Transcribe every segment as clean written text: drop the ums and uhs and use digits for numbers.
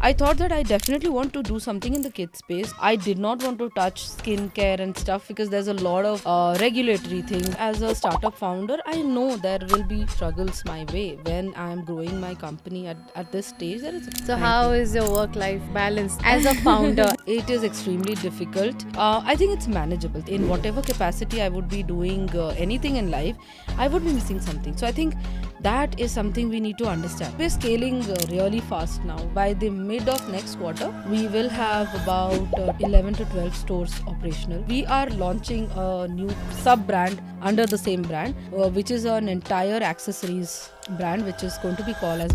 I thought that I definitely want to do something in the kids space. I did not want to touch skincare and stuff because there's a lot of regulatory things. As a startup founder, I know there will be struggles my way when I am growing my company at this stage. There is. So, how is your work-life balance as a founder? It is extremely difficult. I think it's manageable. In whatever capacity I would be doing anything in life, I would be missing something. So I think that is something we need to understand. We're scaling really fast now. By the mid of next quarter, we will have about 11 to 12 stores operational. We are launching a new sub-brand under the same brand, which is an entire accessories brand, which is going to be called as.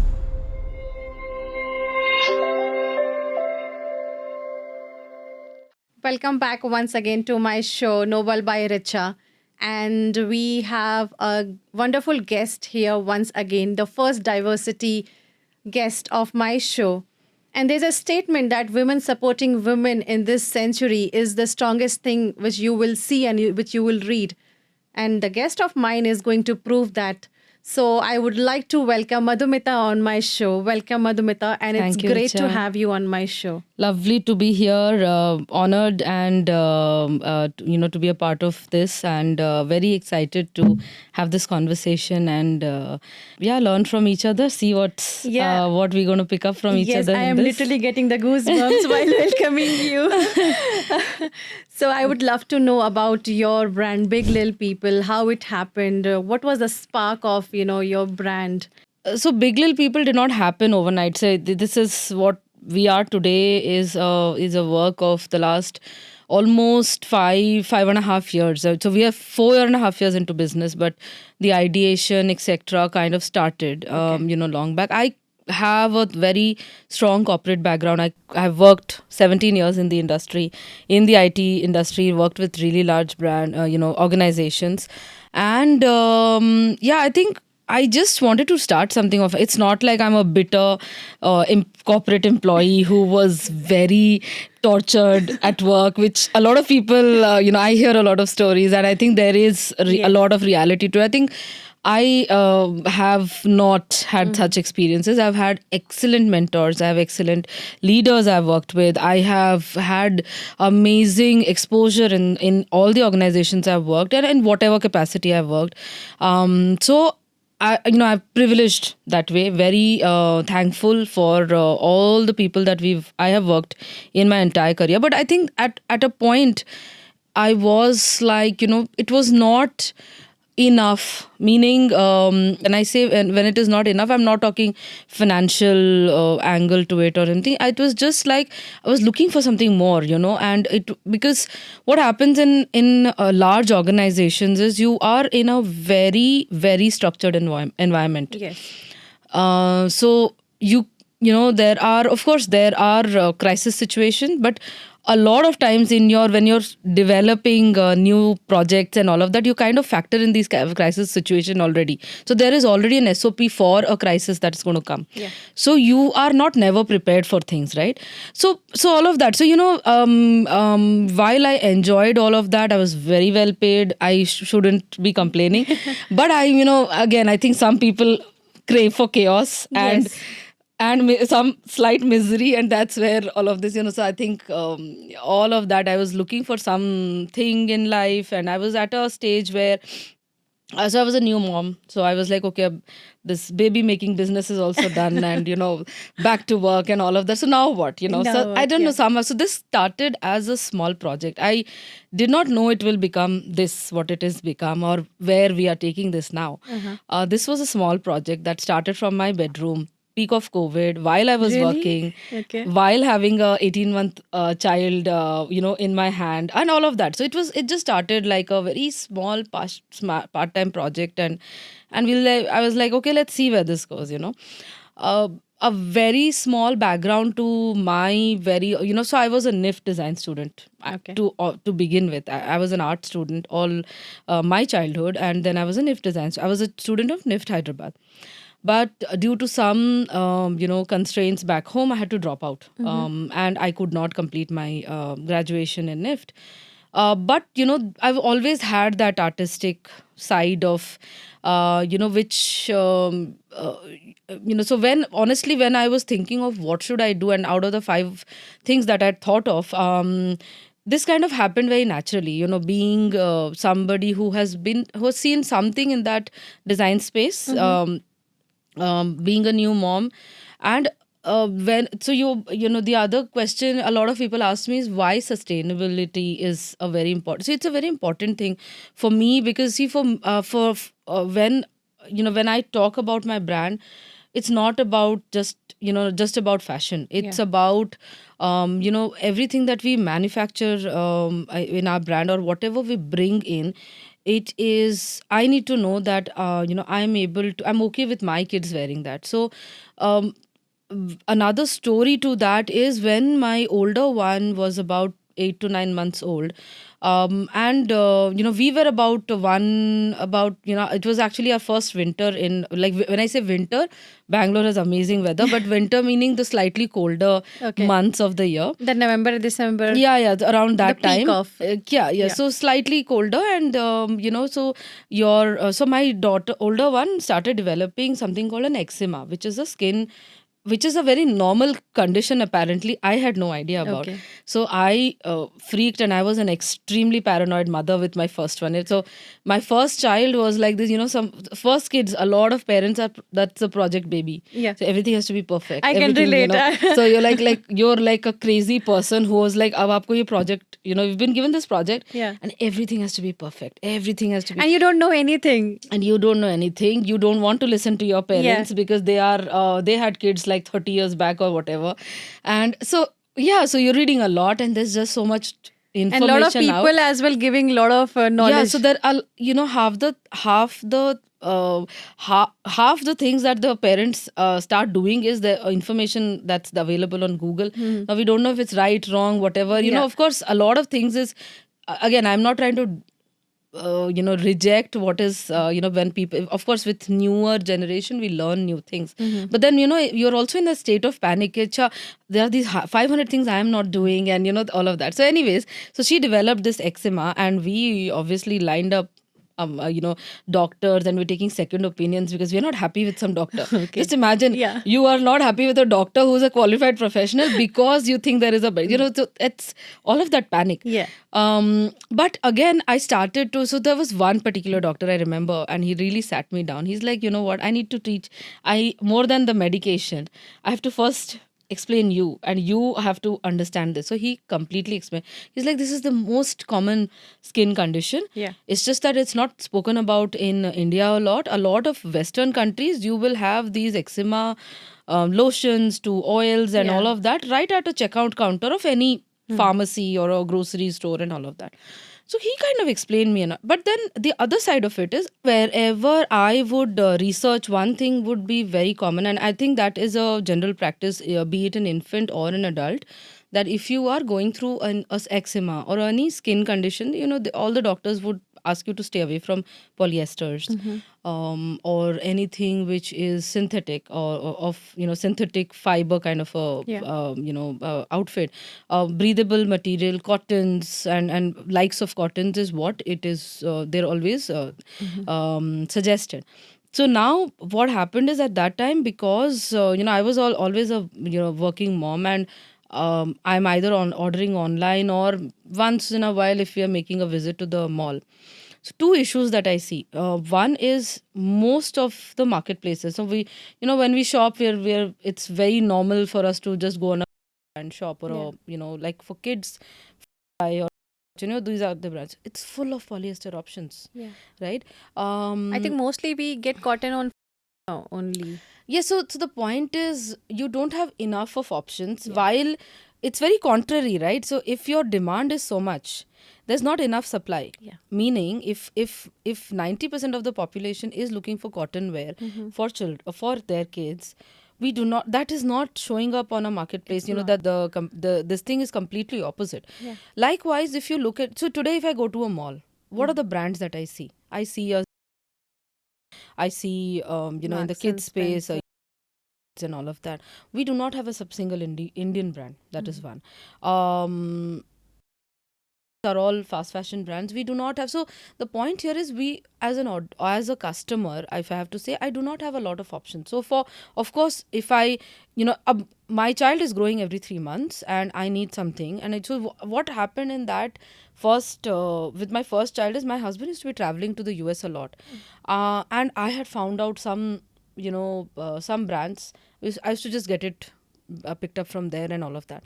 Welcome back once again to my show, Noble by Richa. And we have a wonderful guest here once again, the first diversity guest of my show. And there's a statement that women supporting women in this century is the strongest thing which you will see and which you will read. And the guest of mine is going to prove that. So I would like to welcome Madhumita on my show. Welcome, Madhumita. And it's Thank you, great to Richa. have you on my show. Lovely to be here, honored and to be a part of this, and very excited to have this conversation and learn from each other. See what we're going to pick up from each other. Yes, I am literally getting the goosebumps while welcoming you. So I would love to know about your brand, Big Lil People, how it happened. What was the spark of your brand? So Big Lil People did not happen overnight. So this is what we are today is a work of the last almost 5.5 years. So we are 4.5 years into business, but the ideation, etc., kind of started long back. I have a very strong corporate background. I have worked 17 years in the industry, in the IT industry, worked with really large brand organizations, and I think I just wanted to start something off. It's not like I'm a bitter corporate employee who was very tortured at work, which a lot of people, I hear a lot of stories, and I think there is a lot of reality to it. I think I have not had such experiences. I've had excellent mentors. I have excellent leaders I've worked with. I have had amazing exposure in all the organizations I've worked and in whatever capacity I've worked. So I'm privileged that way. Very thankful for all the people that I have worked in my entire career. But I think at a point, I was like, it was not enough. Meaning, when I say when it is not enough, I'm not talking financial angle to it or anything. It was just like I was looking for something more, and because what happens in large organizations is you are in a very, very structured environment. Yes. So there are crisis situations, but a lot of times when you're developing new projects and all of that, you kind of factor in these crisis situation already. So there is already an SOP for a crisis that's going to come. Yeah. So you are not never prepared for things, right? So all of that. So while I enjoyed all of that, I was very well paid. I shouldn't be complaining, but I think some people crave for chaos and some slight misery, and that's where all of this, so I think all of that, I was looking for something in life, and I was at a stage where so I was a new mom, so I was like, okay, this baby making business is also done, and back to work and all of that. So now what, so I don't know, somehow, so this started as a small project. I did not know it will become this, what it has become, or where we are taking this now. This was a small project that started from my bedroom, peak of COVID, while I was working, while having a 18-month child, in my hand, and all of that. So it just started like a very small part-time project, and I was like, okay, let's see where this goes. A very small background to my very, so I was a NIFT design student to begin with. I was an art student all my childhood, and then I was a NIFT design. So I was a student of NIFT Hyderabad. But due to some, constraints back home, I had to drop out. And I could not complete my graduation in NIFT. But I've always had that artistic side of which so when honestly when I was thinking of what should I do, and out of the five things that I'd thought of, this kind of happened very naturally, being somebody who has seen something in that design space, being a new mom. And when so the other question a lot of people ask me is why sustainability is a very important, so it's a very important thing for me, because see, when when I talk about my brand, it's not about just about fashion. It's Yeah. about everything that we manufacture in our brand, or whatever we bring in. It is, I need to know that I'm okay with my kids wearing that. So um, another story to that is when my older one was about 8 to 9 months old, and we were about it was actually our first winter in, like, when I say winter, Bangalore has amazing weather, but winter meaning the slightly colder Okay. months of the year. The November, December, Yeah, around the that peak time. of. Yeah, Yeah. so slightly colder, and so my daughter, older one, started developing something called an eczema, which is a very normal condition. Apparently, I had no idea about. Okay. So I freaked, and I was an extremely paranoid mother with my first one. So my first child was like this. Some first kids, a lot of parents are, that's a project baby. Yeah. So everything has to be perfect. I can Everything, relate. So you're you're like a crazy person who was like, "Ab aapko ye project, you've been given this project, Yeah. and everything has to be perfect. Everything has to be, And you don't know anything. and you don't know anything. You don't want to listen to your Yeah. parents because they had kids like 30 years back or whatever. And so yeah, so you're reading a lot, and there's just so much And a lot of information out. people as well giving a lot of Yeah, knowledge. so there are, half the things that the parents start doing is the information that's available on Google. Now we don't know if it's right, wrong, whatever. Yeah. Of course, a lot of things is, again, I'm not trying to reject what is, when people, of course, with newer generation we learn new things, but then you're also in a state of panic. Acha, there are these 500 things I am not doing, and all of that. So anyways, so she developed this eczema, and we obviously lined up doctors, and we're taking second opinions because we're not happy with some doctor. Okay. Just imagine, Yeah. you are not happy with a doctor who's a qualified professional because you think there is a so it's all of that panic. Yeah. But again, I started to, so there was one particular doctor I remember, and he really sat me down. He's like, you know what, I need to teach, I more than the medication, I have to first explain you, and you have to understand this. So he completely explained. He's like, this is the most common skin condition. Yeah. It's just that it's not spoken about in India a lot. A lot of Western countries, you will have these eczema lotions to oils and Yeah. all of that right at a checkout counter of any pharmacy or a grocery store and all of that. So he kind of explained me. But then the other side of it is, wherever I would research, one thing would be very common. And I think that is a general practice, be it an infant or an adult, that if you are going through a eczema or any skin condition, all the doctors would ask you to stay away from polyesters, or anything which is synthetic, or of synthetic fiber kind of a Yeah. outfit. Breathable material, cottons, and likes of cottons is what it is, they're always suggested. So now what happened is, at that time, because I was always a working mom, and I'm either on ordering online, or once in a while if we are making a visit to the mall. So two issues that I see. One is, most of the marketplaces. So we, when we shop, we're it's very normal for us to just go on a and shop, or Yeah. like for kids, or these are the brands. It's full of polyester options, Yeah. right? I think mostly we get cotton on only. Yeah, so the point is, you don't have enough of options, Yeah. while it's very contrary, right? So if your demand is so much, there's not enough supply. Yeah. Meaning, if 90% of the population is looking for cotton wear for children, for their kids, we do not, that is not showing up on a marketplace. It's not. That the this thing is completely opposite. Yeah. Likewise, if you look at, so today if I go to a mall, what are the brands that I see? I see in the Marks and kids space, Spencer. and all of that. We do not have a single Indian brand. That is one. Um, are all fast fashion brands. We do not have. So the point here is, we as a customer, if I have to say, I do not have a lot of options. So for, of course, if I, my child is growing every 3 months and I need something, and what happened in that first, with my first child, is my husband used to be traveling to the US a lot, and I had found out some, some brands. I used to just get it picked up from there and all of that.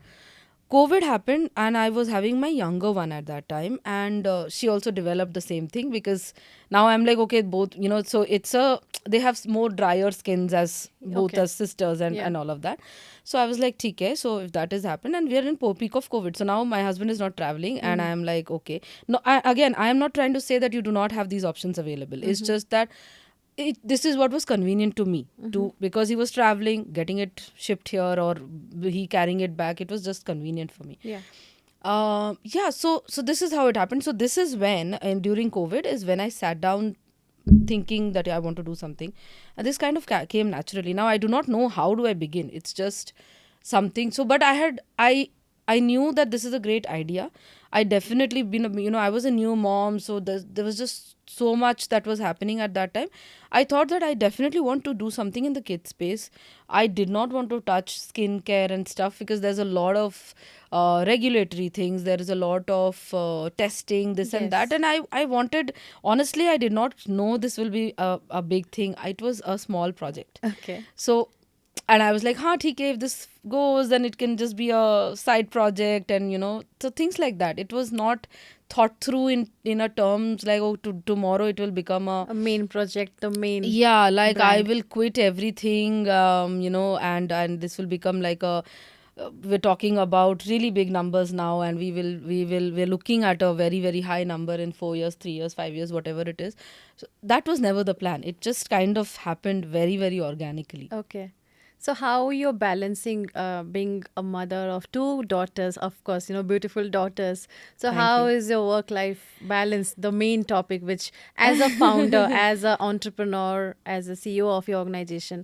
COVID happened, and I was having my younger one at that time, and she also developed the same thing, because now I'm like, okay, both, so they have more drier skins as both Okay. as sisters, Yeah. and all of that. So I was like, okay, so if that has happened, and we are in peak of COVID, so now my husband is not traveling, and I'm like, okay, no, again, I am not trying to say that you do not have these options available. It's just that this is what was convenient to me, to because he was traveling, getting it shipped here, or he carrying it back. It was just convenient for me. Yeah. Yeah. So this is how it happened. So this is when, and during COVID is when I sat down thinking that I want to do something, and this kind of came naturally. Now I do not know how do I begin. It's just something. So, but I knew that this is a great idea. I definitely been I was a new mom, so there was just so much that was happening at that time. I thought that I definitely want to do something in the kids space. I did not want to touch skincare and stuff, because there's a lot of regulatory things. There is a lot of testing, this and that, Yes. and I wanted, honestly, I did not know this will be a big thing. It was a small project. Okay. So, and I was like, theek hai, if this goes, then it can just be a side project, and so things like that. It was not thought through in a terms like, oh, tomorrow it will become a, A main project, the main yeah, like I brand. will quit everything, and this will become like a, we're talking about really big numbers now, and we're looking at a very, very high number in 4 years, 3 years, 5 years, whatever it is. So that was never the plan. It just kind of happened very, very organically. Okay. So how you're balancing being a mother of two daughters, of course, beautiful daughters. So Thank how you. is your work-life balance, the main topic, which as a founder, as an entrepreneur, as a CEO of your organization,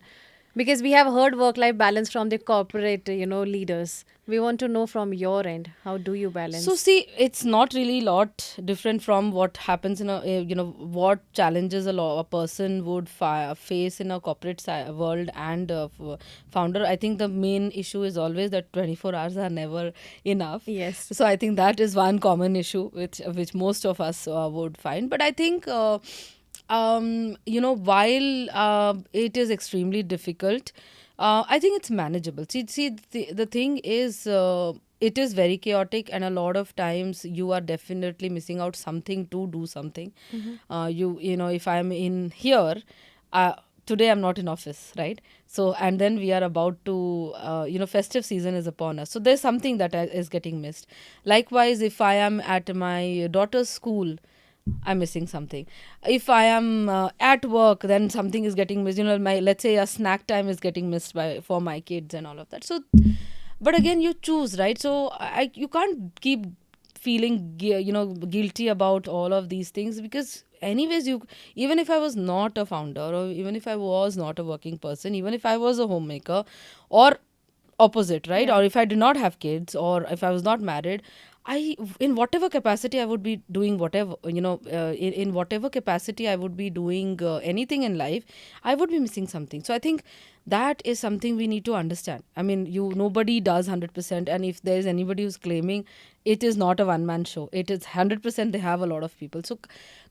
because we have heard work-life balance from the corporate, leaders. We want to know from your end, how do you So balance? see, it's not really lot different from what happens in what challenges a person would face in a corporate world, and founder. I think the main issue is always that 24 hours are never enough. Yes. So I think that is one common issue which most of us would find. But I think while it is extremely difficult, I think it's manageable. See, the thing is, it is very chaotic, and a lot of times you are definitely missing out something to do something. If I'm in here, uh, today I'm not in office, right? So, and then we are about to, festive season is upon us. So there's something that is getting missed. Likewise, if I am at my daughter's school, I'm missing something. If I am at work, then something is getting missed. My, let's say, a snack time is getting missed for my kids and all of that. So, but again, you choose, right? So you can't keep feeling guilty about all of these things, because anyways, you, even if I was not a founder, or even if I was not a working person, even if I was a homemaker, or opposite, right? Yeah. Or if I did not have kids, or if I was not married, I, in whatever capacity I would be doing whatever, in whatever capacity I would be doing anything in life, I would be missing something. So I think that is something we need to understand. I mean, nobody does 100%, and if there is anybody who's claiming, it is not a one man show. It is 100%. They have a lot of people. So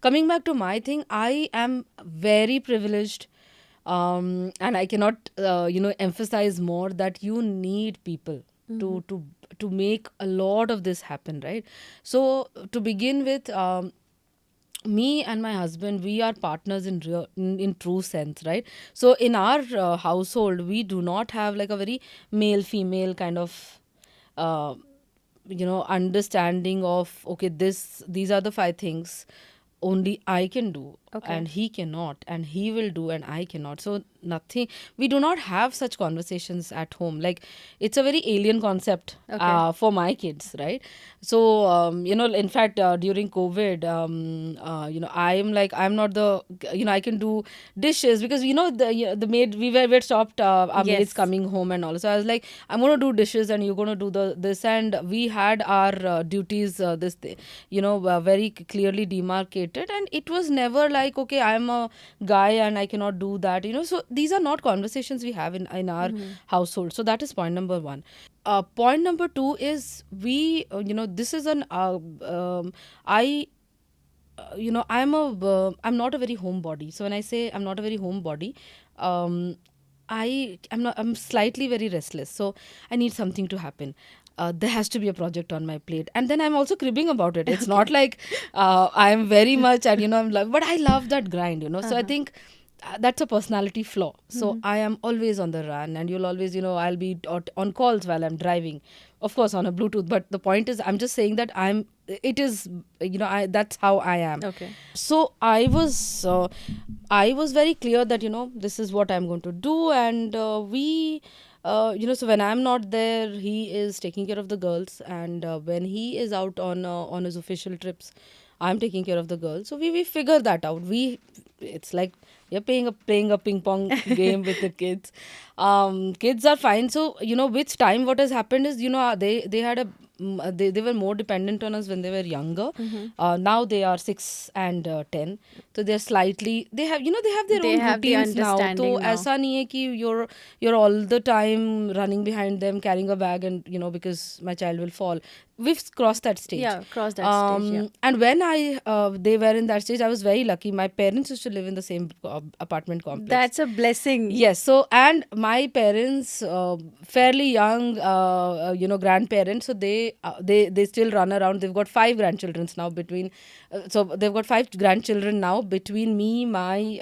coming back to my thing, I am very privileged, and I cannot emphasize more that you need people to make a lot of this happen, right? So to begin with, me and my husband, we are partners in in true sense, right? So in our household, we do not have like a very male female kind of uh, understanding of, okay, these are the five things only I can do, Okay. and he cannot, and he will do and I cannot. So nothing. We do not have such conversations at home. Like, it's a very alien concept Okay. for my kids, right? So in fact, during COVID, I am like, I'm not the, I can do dishes, because the maid, we were stopped, our maids Yes. coming home and all. So I was like, I'm going to do dishes and you're going to do this. And we had our duties, very clearly demarcated, and it was never like, okay, I'm a guy and I cannot do that. So these are not conversations we have in our household. So that is point number one. Point number two is, we this is an I I'm not a very homebody. So when I say I'm not a very homebody, um I'm slightly very restless. So I need something to happen. There has to be a project on my plate, and then I'm also cribbing about it. It's not like I'm very much, and I'm like, but I love that grind. So I think that's a personality flaw. So I am always on the run, and you'll always, I'll be on calls while I'm driving, of course on a Bluetooth. But the point is, I'm just saying that it is, I that's how I am. Okay. So I was very clear that, this is what I'm going to do. And so when I'm not there, he is taking care of the girls. And when he is out on his official trips, I'm taking care of the girls. So we figure that out. It's like you're playing a ping pong game with the kids. Kids are fine. So which time what has happened is, they had they were more dependent on us when they were younger. Now they are 6 and 10. So they're slightly, they have their They own have the routines now. So understanding now. ऐसा नहीं है कि you're all the time running behind them carrying a bag, and because my child will fall. We've crossed that stage. Yeah, cross that stage. Yeah. And when they were in that stage, I was very lucky. My parents used to live in the same apartment complex. That's a blessing. Yes. So, and my parents, fairly young, grandparents. So they still run around. They've got 5 grandchildren now between. So they've got 5 grandchildren now between me, my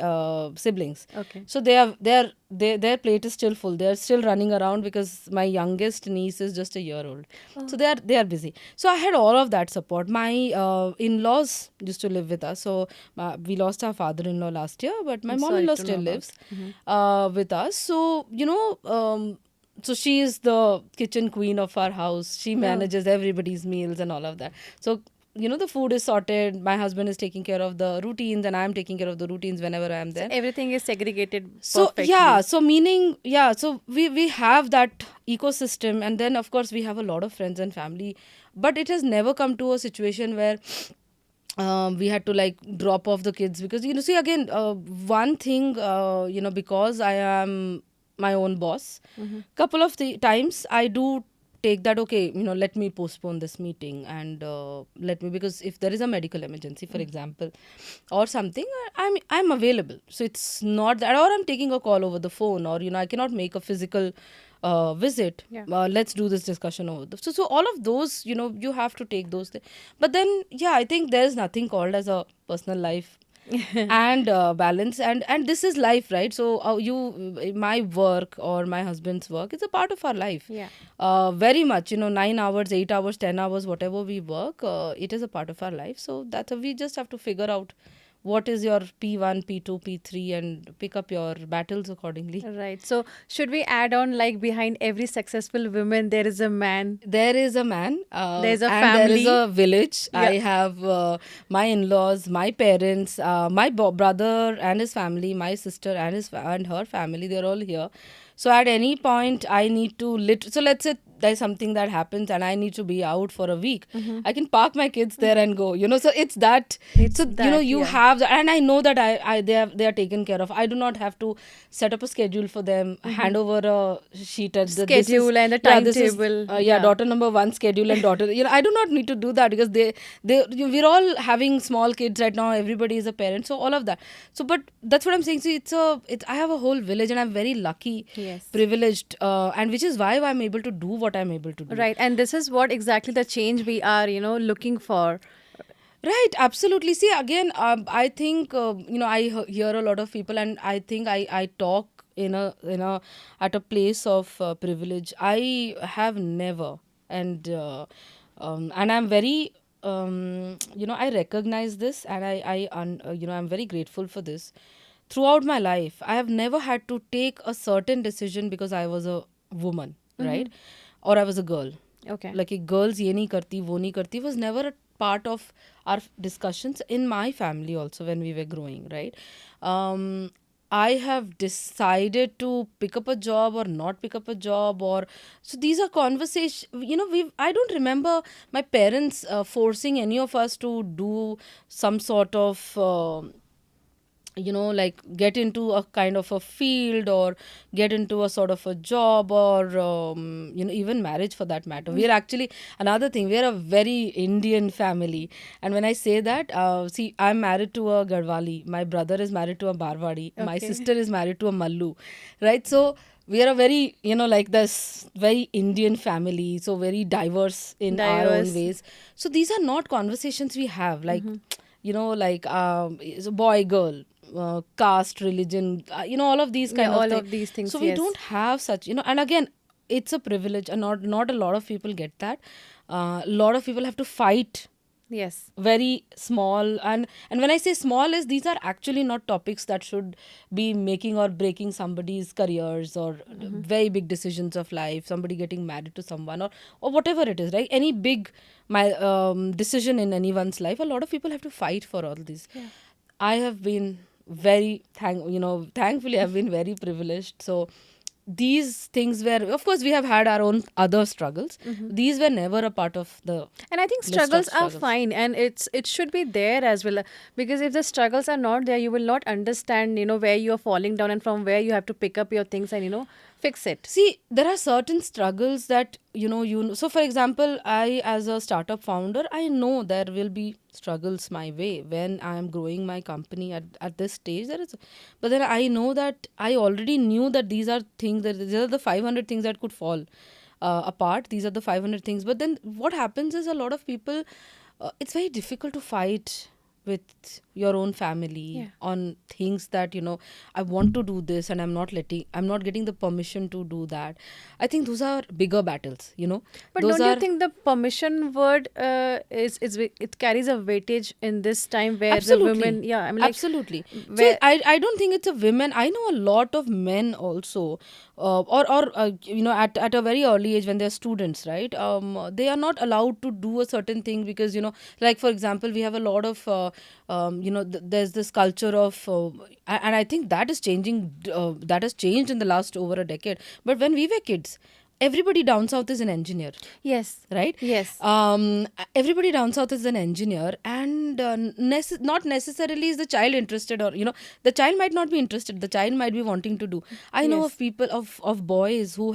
siblings. Okay. So their plate is still full. They're still running around because my youngest niece is just a year old. So they are busy. So I had all of that support. My in-laws used to live with us. So we lost our father-in-law last year, but my I'm sorry mom-in-law to know still about. lives with us. So so she is the kitchen queen of our house. She manages everybody's meals and all of that. So the food is sorted. My husband is taking care of the routines, and I'm taking care of the routines whenever I'm there. Everything is segregated So perfectly. yeah, so meaning, yeah, so we have that ecosystem, and then of course we have a lot of friends and family, but it has never come to a situation where we had to like drop off the kids, because see, again, one thing, because I am my own boss, couple of times I do take that, okay, let me postpone this meeting, and let me, because if there is a medical emergency, for example, or something, I'm available. So it's not that, or I'm taking a call over the phone, or I cannot make a physical visit. Yeah. Let's do this discussion over so all of those, you have to take those things. But then, yeah, I think there's nothing called as a personal life and balance, and this is life, right? So my work or my husband's work is a part of our life. Yeah. Very much, 9 hours, 8 hours, 10 hours, whatever we work, it is a part of our life. So that we just have to figure out what is your P1, P2, P3, and pick up your battles accordingly. Right. So should we add on, like, behind every successful woman there is a man? There is a man, There's a and there is family. a village. Yeah. I have my in-laws, my parents, my brother and his family, my sister and and her family. They're all here. So at any point, I need to so let's say there's something that happens and I need to be out for a week. I can park my kids there and go. So it's that. It's So that, you yeah. have that, and I know that they are taken care of. I do not have to set up a schedule for them, hand over a sheet at Schedule and the this is, timetable, yeah, yeah. daughter number 1 schedule, and daughter, I do not need to do that, because we're all having small kids right now. Everybody is a parent, so all of that. So, but that's what I'm saying. So I have a whole village, and I'm very lucky, Yes. privileged, and which is why I'm able to do what I'm able to do. Right. And this is what exactly the change we are, looking for. Right, absolutely. See, again, I think, I hear a lot of people, and I think I talk in a at a place of privilege. I have never, and I'm very, I recognize this, and I'm very grateful for this, throughout my life, I have never had to take a certain decision because I was a woman, right? Or I was a girl. Okay. Like a girls ye nahi karti, wo nahi karti was never a part of our discussions in my family also when we were growing, right? Um, I have decided to pick up a job or not pick up a job, or so these are conversations. I don't remember my parents forcing any of us to do some sort of. Like get into a kind of a field or get into a sort of a job or even marriage for that matter. We are actually another thing, we are a very Indian family. And when I say that, see, I'm married to a Garhwali, my brother is married to a Barwadi, my Okay. sister is married to a Mallu, right? So we are a very, like this very Indian family, so very diverse in our own Diverse. ways. So these are not conversations we have, like like is a boy girl, caste, religion, all of these Yeah, kind of all things. of these things, So we yes. don't have such, and again, it's a privilege, and not a lot of people get that. A lot of people have to fight Yes. very small, and when I say small, is these are actually not topics that should be making or breaking somebody's careers or very big decisions of life, somebody getting married to someone, or whatever it is, right? Any big my decision in anyone's life, a lot of people have to fight for all these. Yeah. I have been thankfully I've been very privileged. So these things were, of course, we have had our own other struggles. These were never a part of the And I think list of struggles are struggles. fine, and it should be there as well, because if the struggles are not there, you will not understand, where you are falling down and from where you have to pick up your things and fix it. See, there are certain struggles that so for example, I as a startup founder, I know there will be struggles my way when I am growing my company at this stage. There is, but then I know that I already knew that these are things, that these are the 500 things that could fall apart. These are the 500 things. But then what happens is, a lot of people, it's very difficult to fight with your own family Yeah. on things that I want to do this, and I'm not getting the permission to do that. I think those are bigger battles, But those don't you are think the permission word it carries a weightage in this time where the women, absolutely, yeah, I mean, like, absolutely. So where, I don't think it's a women. I know a lot of men also, or at a very early age when they're students, right? They are not allowed to do a certain thing because like for example, we have a lot of there's this culture of and I think that is changing. That has changed in the last over a decade. But when we were kids, everybody down south is an engineer, yes, right? yes, Everybody down south is an engineer, and not necessarily is the child interested, or the child might not be interested, the child might be wanting to do. I know of yes. people, of boys who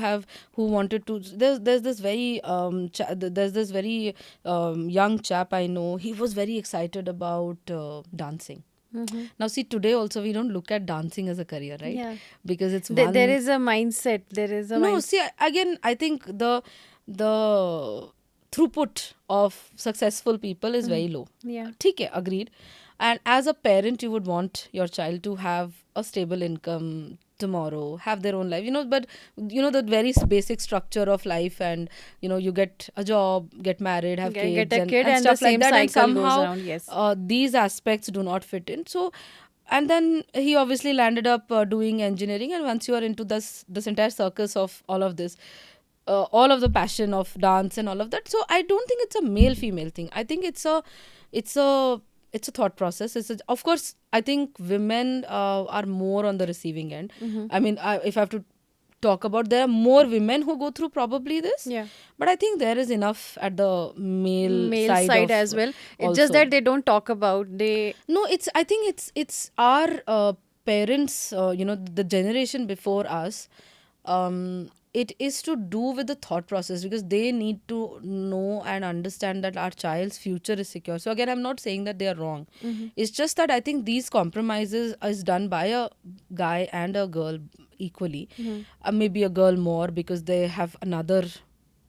wanted to. There's this very there's this very young chap I know. He was very excited about dancing. Mm-hmm. Now see, today also we don't look at dancing as a career, right? Yeah. Because it's There one. is a mindset. There is a No, mind. see, again, I think the throughput of successful people is very low. Yeah. ठीक है, agreed. And as a parent, you would want your child to have a stable income tomorrow, have their own life, but the very basic structure of life, and you get a job, get married, have Get kids, a kid and and the stuff like same that, and cycle goes somehow around. Yes. these aspects do not fit in. So, and then he obviously landed up doing engineering, and once you are into this entire circus of all of this, all of the passion of dance and all of that. So I don't think it's a male female thing. I think it's a it's a thought process. Of course, I think women are more on the receiving end. I mean, if I have to talk about, there are more women who go through probably this, Yeah. but I think there is enough at the male Male side side of as well. It's just also. that they don't talk about. They. No, I think it's our parents, the generation before us. It is to do with the thought process, because they need to know and understand that our child's future is secure. So again, I'm not saying that they are wrong. It's just that I think these compromises is done by a guy and a girl equally. Maybe a girl more, because they have another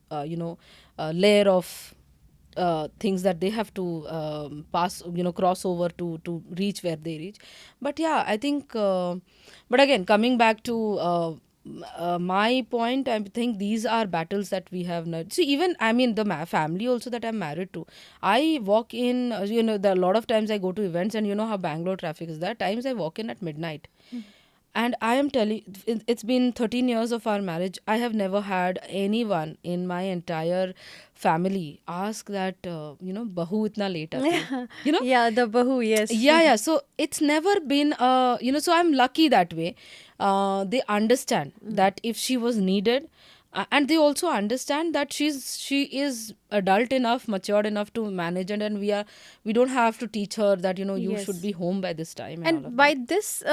layer of things that they have to pass, cross over to reach where they reach. But yeah, I think but again, coming back to my point, I think these are battles that we have now. See, even I mean the family also that I'm married to, I walk in, there are a lot of times I go to events, and you know how Bangalore traffic is. There are times I walk in at midnight, and I am telling, it's been 13 years of our marriage. I have never had anyone in my entire family ask that, bahu itna late aati hai. You know, Yeah, the bahu, yes. yeah. So it's never been, so I'm lucky that way. They understand that if she was needed, and they also understand that she is adult enough, matured enough to manage it, and we don't have to teach her that, you should Yes. be home by this time and all And of by that. this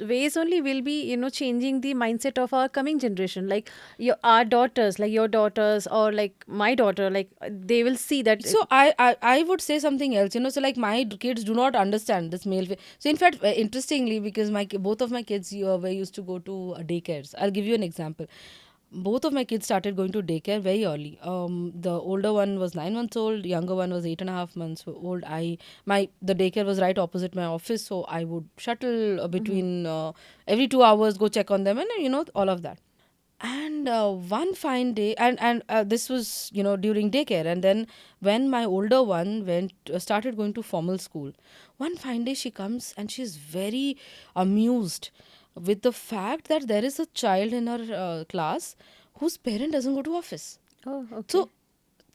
ways only will be, changing the mindset of our coming generation. Like our daughters, like your daughters or like my daughter, like they will see that. So I would say something else, so like my kids do not understand this male so in fact, interestingly, because both of my kids were used to go to daycares. I'll give you an example. Both of my kids started going to daycare very early. The older one was 9 months old, younger one was 8.5 months old. The daycare was right opposite my office, so I would shuttle between every 2 hours, go check on them, and all of that. And one fine day, and this was during daycare, and then when my older one went started going to formal school, one fine day she comes and she's very amused with the fact that there is a child in her class whose parent doesn't go to office. Oh, okay. So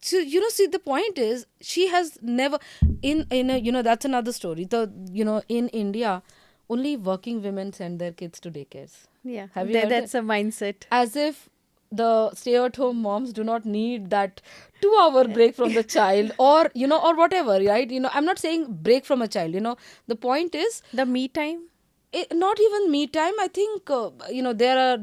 see, the point is, she has never, in a, that's another story. In India, only working women send their kids to daycares. Yeah, Have you heard it? that's a mindset. As if the stay-at-home moms do not need that 2 hour break from the child, or or whatever, right? I'm not saying break from a child. The point is, The me time. not even me time. I think there are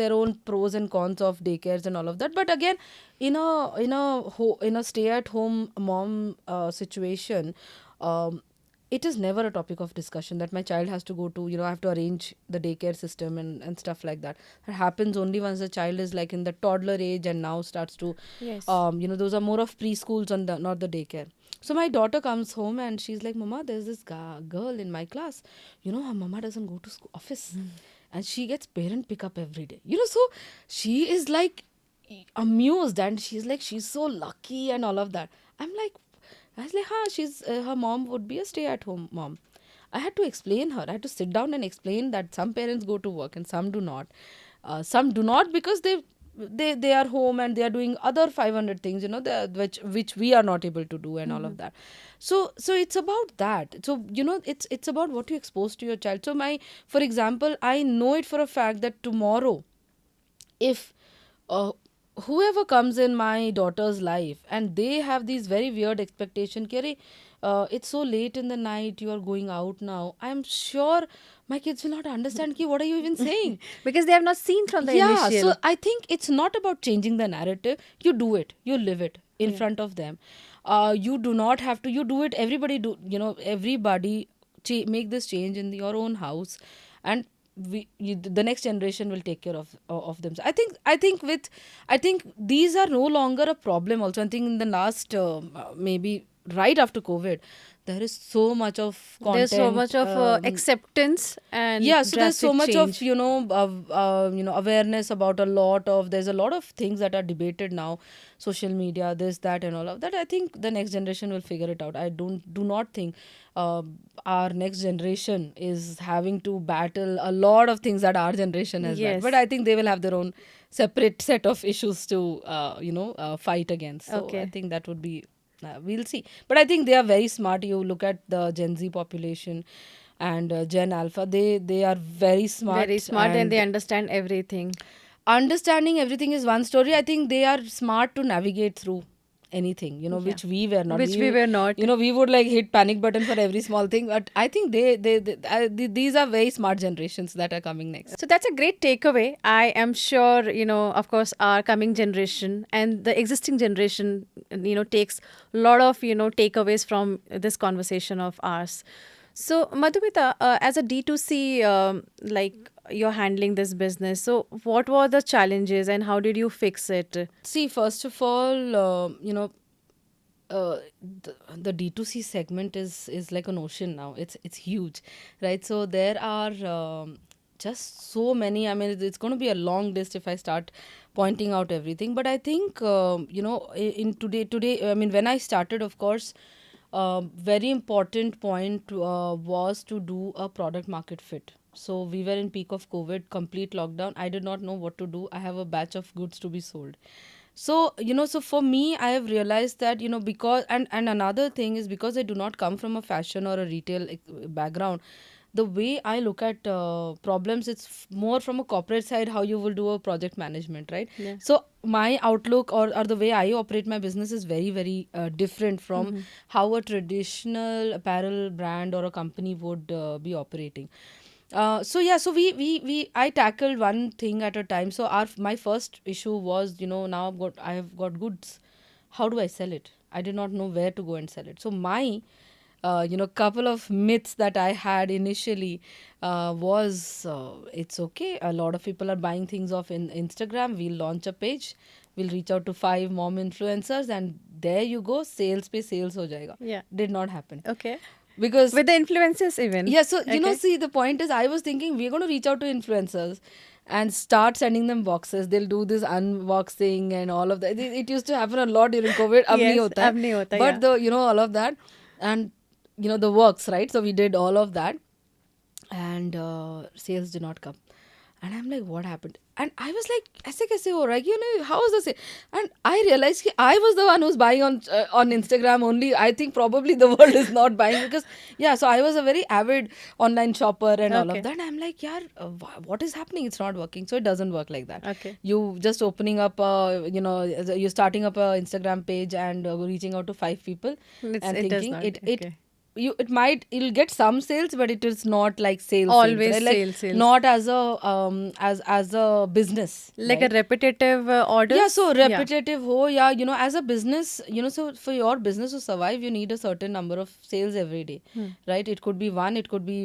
their own pros and cons of daycares and all of that. But again, in a stay at home mom situation, it is never a topic of discussion that my child has to go to, I have to arrange the daycare system and stuff like that. That happens only once the child is like in the toddler age and now starts to, Yes. those are more of preschools and not the daycare. So my daughter comes home and she's like, Mama, there's this girl in my class. Her mama doesn't go to office, and she gets parent pickup every day. So she is like amused, and she's like, she's so lucky and all of that. I was like, she's her mom would be a stay-at-home mom. I had to explain her. I had to sit down and explain that some parents go to work and some do not. Some do not because they are home and they are doing other 500 things, which we are not able to do and all of that. So it's about that. So it's about what you expose to your child. So for example, I know it for a fact that tomorrow, if uh, whoever comes in my daughter's life and they have these very weird expectation, Kiri, it's so late in the night, you are going out now, I'm sure my kids will not understand, ki, what are you even saying? Because they have not seen from the Yeah, so initial. I think it's not about changing the narrative. You do it, you live it in Yeah. front of them. You do not have to, you do it, everybody make this change in your own house, and the next generation will take care of them. So I think these are no longer a problem also. I think in the last maybe right after COVID, there is so much of There's so content. much of acceptance and Yeah, so there's so drastic much of change. awareness about there's a lot of things that are debated now, social media, this, that, and all of that. I think the next generation will figure it out. I do not think uh, our next generation is having to battle a lot of things that our generation has battled, but Yes. I think they will have their own separate set of issues to fight against. So I Okay. think that would be, we'll see. But I think they are very smart. You look at the Gen Z population and Gen Alpha, they are very Very smart, smart and they and understand everything. understanding everything is one story. I think they are smart to navigate through anything, Yeah. which we were not. Which we were not. We would like hit panic button for every small thing. But I think these are very smart generations that are coming next. So that's a great takeaway. I am sure, of course, our coming generation and the existing generation, takes a lot of, takeaways from this conversation of ours. So, Madhumita, as a D2C, like you're handling this business, so what were the challenges and how did you fix it? See, first of all, the D2C segment is like an ocean now. It's huge, right? So there are just so many. I mean, it's going to be a long list if I start pointing out everything. But I think in today, I mean, when I started, of course, very important point was to do a product market fit. So we were in peak of COVID, complete lockdown. I did not know what to do. I have a batch of goods to be sold. So so for me, I have realized that because and another thing is, because I do not come from a fashion or a retail background, the way I look at problems, it's more from a corporate side, how you will do a project management, right? Yeah. So my outlook, or the way I operate my business, is very, very different from how a traditional apparel brand or a company would be operating. So yeah, so we I tackled one thing at a time. So my first issue was, now I have got goods. How do I sell it? I did not know where to go and sell it. So my couple of myths that I had initially was, it's okay. A lot of people are buying things off in Instagram. We'll launch a page. We'll reach out to 5 mom influencers, and there you go. Sales pe sales ho jayega. Yeah. Did not happen. Okay. Because With the influences even. yeah, so Okay. see, the point is, I was thinking we're going to reach out to influencers and start sending them boxes. They'll do this unboxing and all of that. It used to happen a lot during COVID. Ab nahi Yes, hota hai. ab nahi hota, But yeah. all of that, and the works, right? So we did all of that, and sales did not come. And I'm like, what happened? And I was like, ऐसे कैसे हो रहा है? How is this? And I realized that I was the one who's buying on Instagram only. I think probably the world is not buying, because yeah. So I was a very avid online shopper and all of Okay. that. And I'm like, yaar, what is happening? It's not working. So it doesn't work like that. Okay. You just opening up, you're starting up a Instagram page and reaching out to 5 people and It does thinking not. Okay. it'll get some sales, but it is not like sales, Always right? Like sales. not as a as a business, Like right? a repetitive orders. Yeah, so Yeah. repetitive ho, yeah, as a business, so for your business to survive, you need a certain number of sales every day, right? It could be one, it could be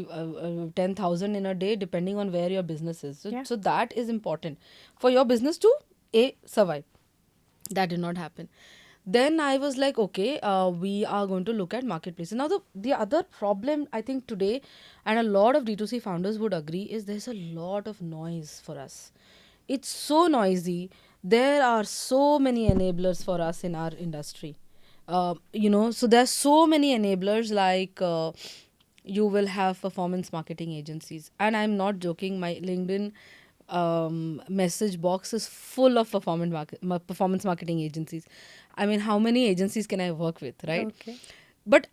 10,000 in a day, depending on where your business is. So, Yeah. so that is important for your business to survive. That did not happen. Then I was like, okay, we are going to look at marketplaces. Now, the other problem I think today, and a lot of D2C founders would agree, is there's a lot of noise for us. It's so noisy. There are so many enablers for us in our industry. So there's so many enablers, like you will have performance marketing agencies. And I'm not joking, my LinkedIn message box is full of performance marketing agencies. I mean, how many agencies can I work with, right? Okay. But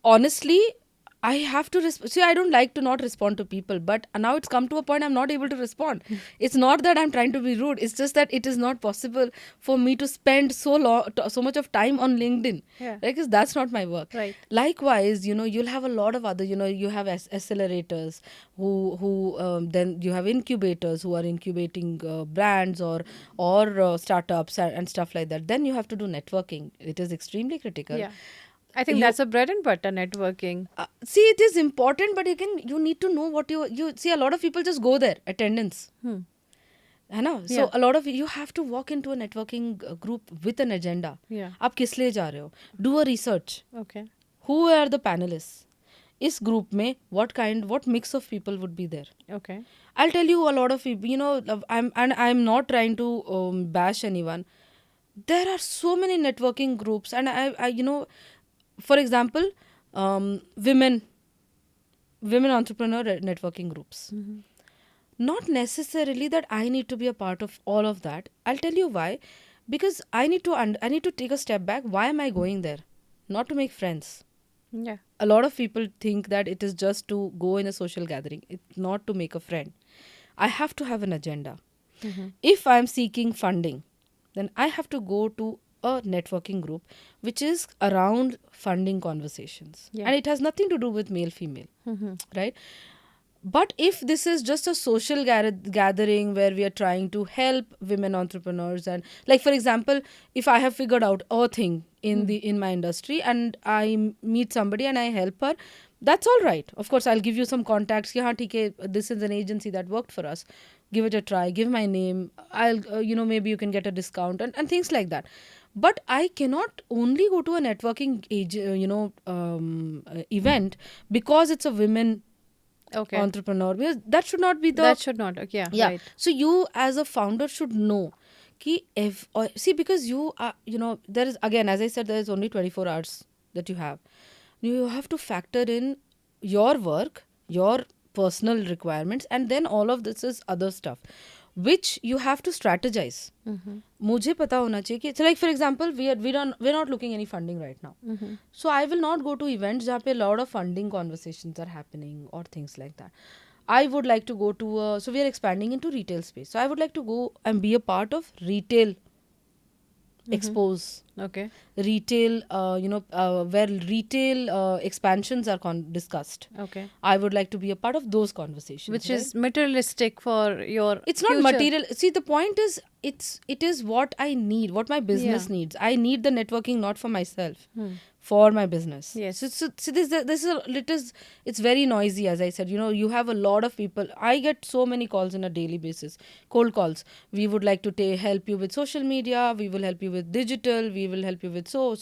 honestly, I have to see, I don't like to not respond to people, but now it's come to a point I'm not able to respond. It's not that I'm trying to be rude, it's just that it is not possible for me to spend so much of time on LinkedIn. Yeah. Right? Because that's not my work. Right. Likewise, you'll have a lot of other, you have accelerators who then you have incubators who are incubating brands or startups and stuff like that. Then you have to do networking. It is extremely critical. Yeah. I think that's a bread and butter, networking. See, it is important, but you need to know what you see. A lot of people just go there, attendance. है ना? So Yeah. a lot of you have to walk into a networking group with an agenda. Yeah. आप किस लिए जा रहे हो? Do a research. Okay. Who are the panelists? इस group में what mix of people would be there? Okay. I'll tell you, a lot of people, I'm not trying to bash anyone. There are so many networking groups, and I for example, women entrepreneur networking groups. Not necessarily that I need to be a part of all of that. I'll tell you why. Because I need to take a step back. Why am I going there? Not to make friends. Yeah. A lot of people think that it is just to go in a social gathering. It's not to make a friend. I have to have an agenda. If I'm seeking funding, then I have to go to a networking group which is around funding conversations. Yeah. And it has nothing to do with male female, right? But if this is just a social gathering where we are trying to help women entrepreneurs, and like, for example, if I have figured out a thing in my industry and I meet somebody and I help her, that's all right. Of course, I'll give you some contacts. Yeah, okay, this is an agency that worked for us. Give it a try. Give my name. I'll maybe you can get a discount and things like that. But I cannot only go to a networking event because it's a women Okay. entrepreneur, because that should not be the That should not. Okay. Yeah. yeah. Right. So you as a founder should know ki if or see, because you are, there is, again, as I said, there is only 24 hours that you have. You have to factor in your work, your personal requirements, and then all of this is other stuff which you have to strategize. Mm-hmm. मुझे पता होना चाहिए कि, so like for example, we're not looking any funding right now. Mm-hmm. So I will not go to events जहाँ पे a lot of funding conversations are happening or things like that. I would like to go to so we are expanding into retail space. So I would like to go and be a part of retail expose, Okay. retail, where retail expansions are discussed. Okay. I would like to be a part of those conversations. Which right? is materialistic for your It's not future. material. See, the point is, it is what I need, what my business Yeah. needs. I need the networking not for myself, for my business. Yes. So it's very noisy, as I said. You have a lot of people. I get so many calls on a daily basis, cold calls. We would like to help you with social media. We will help you with digital. We will help you with so.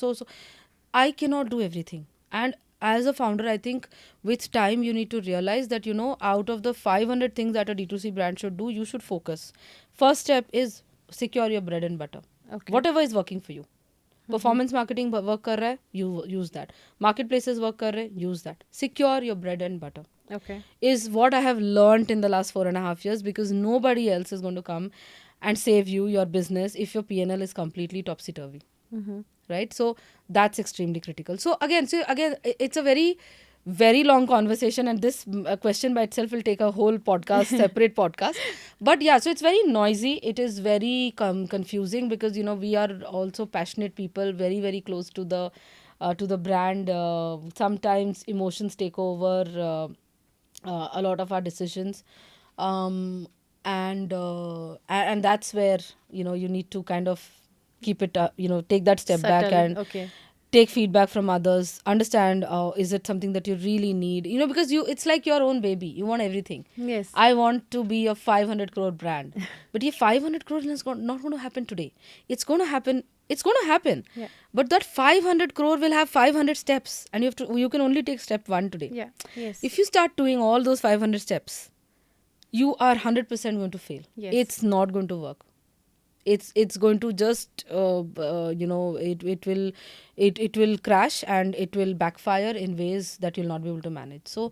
I cannot do everything. And as a founder, I think with time you need to realize that, out of the 500 things that a D2C brand should do, you should focus. First step is secure your bread and butter. Okay. Whatever is working for you. Performance marketing work kar raha hai, you use that. Marketplaces work kar rahe, use that. Secure your bread and butter. Okay. Is what I have learned in the last 4.5 years, because nobody else is going to come and save you, your business, if your PNL is completely topsy-turvy. Mm-hmm. Right? So that's extremely critical. So again, it's a very, very long conversation, and this question by itself will take a whole podcast, separate podcast. But yeah, so it's very noisy. It is very confusing, because we are also passionate people, very, very close to the brand. Sometimes emotions take over a lot of our decisions, and that's where you need to kind of keep it take that step back Subtle. and Okay. take feedback from others, understand, is it something that you really need, because it's like your own baby, you want everything. Yes. I want to be a 500 crore brand, but yeah, 500 crore is not going to happen today. It's going to happen. Yeah. But that 500 crore will have 500 steps, and you can only take step 1 today. Yeah. Yes. If you start doing all those 500 steps, you are 100% going to fail. Yes. It's not going to work. It's going to just it will crash, and it will backfire in ways that you'll not be able to manage. So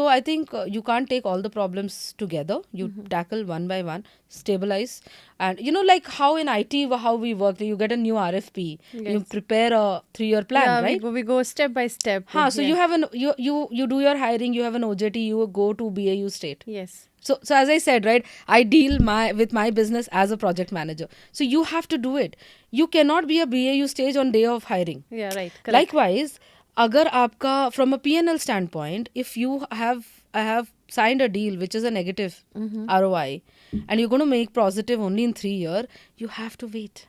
I think you can't take all the problems together. You tackle one by one, stabilize, and like how in IT, how we work, you get a new RFP, you Yes. prepare a 3-year plan, Yeah, right? we go step by step. So you have you do your hiring, you have an OJT, you go to BAU state. Yes. So as I said, right, I deal with my business as a project manager. So you have to do it. You cannot be a BAU stage on day of hiring. Yeah, right. Correct. Likewise, agar aapka, from a P&L standpoint, if I have signed a deal which is a negative ROI, and you're going to make positive only in 3 years, you have to wait.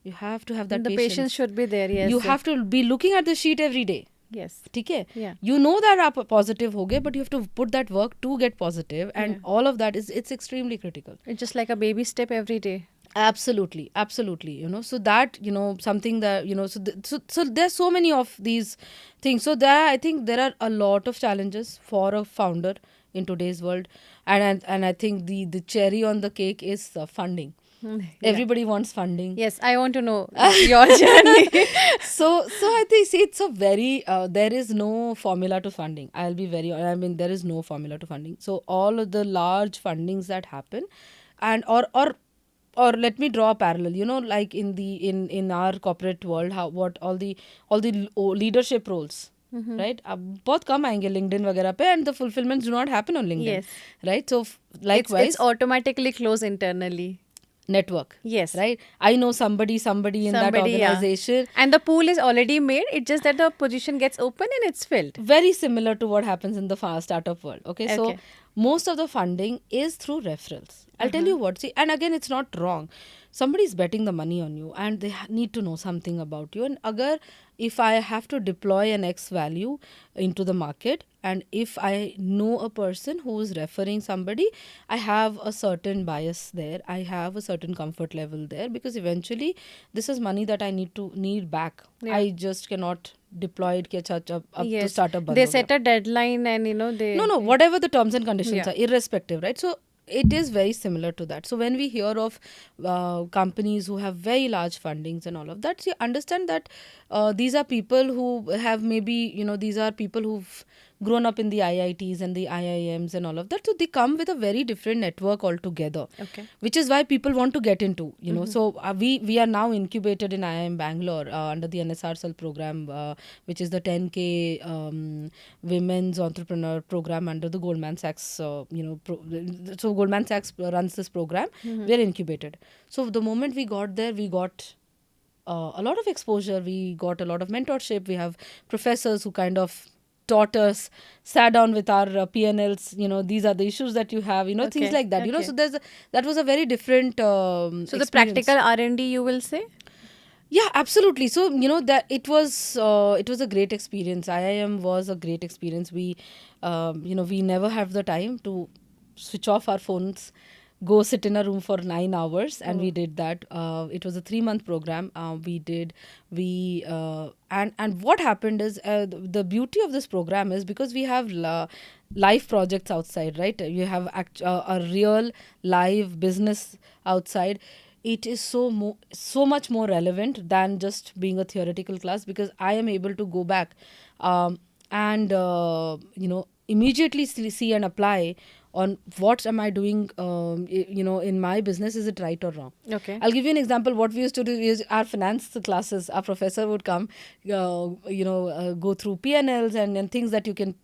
You have to have that the patience should be there. Yes. You have to be looking at the sheet every day. Yes. ठीक है? Yeah. You know that आप positive हो गए, but you have to put that work to get positive, and all of that it's extremely critical. It's just like a baby step every day. Absolutely. So that something that so there's so many of these things. So I think there are a lot of challenges for a founder in today's world, and I think the cherry on the cake is funding. Yeah. Everybody wants funding. Yes, I want to know your journey. So I think, see, it's a very there is no formula to funding. There is no formula to funding. So all of the large fundings that happen, and or let me draw a parallel, like in our corporate world, what all the leadership roles, right, अब बहुत कम आएंगे LinkedIn वगैरह पे, and the fulfillments do not happen on LinkedIn. Yes. Right? So likewise, It's automatically closed internally. Network. Yes. Right? I know somebody in that organization. Yeah. And the pool is already made. It's just that the position gets open and it's filled. Very similar to what happens in the startup world. Okay. So Okay. most of the funding is through referrals. I'll tell you what. See, and again, it's not wrong. Somebody's betting the money on you, and they need to know something about you. And if I have to deploy an X value into the market, and if I know a person who is referring somebody, I have a certain bias there. I have a certain comfort level there, because eventually this is money that I need back. Yeah. I just cannot deployed कि अच्छा अब तो Yes, startup बंद they हो गया. set a deadline and they. No, whatever the terms and conditions Yeah. are, irrespective, right? So it is very similar to that. So when we hear of companies who have very large fundings and all of that, so you understand that these are people who have maybe, these are people who've grown up in the IITs and the IIMs and all of that. So they come with a very different network altogether, Okay. which is why people want to get into, So we are now incubated in IIM Bangalore under the NSR Cell program, which is the 10K women's entrepreneur program under the Goldman Sachs, so Goldman Sachs runs this program. We're incubated. So the moment we got there, we got a lot of exposure. We got a lot of mentorship. We have professors who kind of taught us, sat down with our PNLs, these are the issues that you have, things Okay. like that, Okay. so that was a very different So the experience. practical R&D, you will say? Yeah, absolutely. So that it was a great experience. IIM was a great experience. We never have the time to switch off our phones, go sit in a room for 9 hours, and we did that. It was a 3-month program. And what happened is, the beauty of this program is because we have live projects outside, right? You have a real live business outside. It is so much more relevant than just being a theoretical class, because I am able to go back and immediately see and apply on what am I doing in my business. Is it right or wrong? Okay. I'll give you an example. What we used to do is, our finance classes, our professor would come, go through PNLs and things that you can,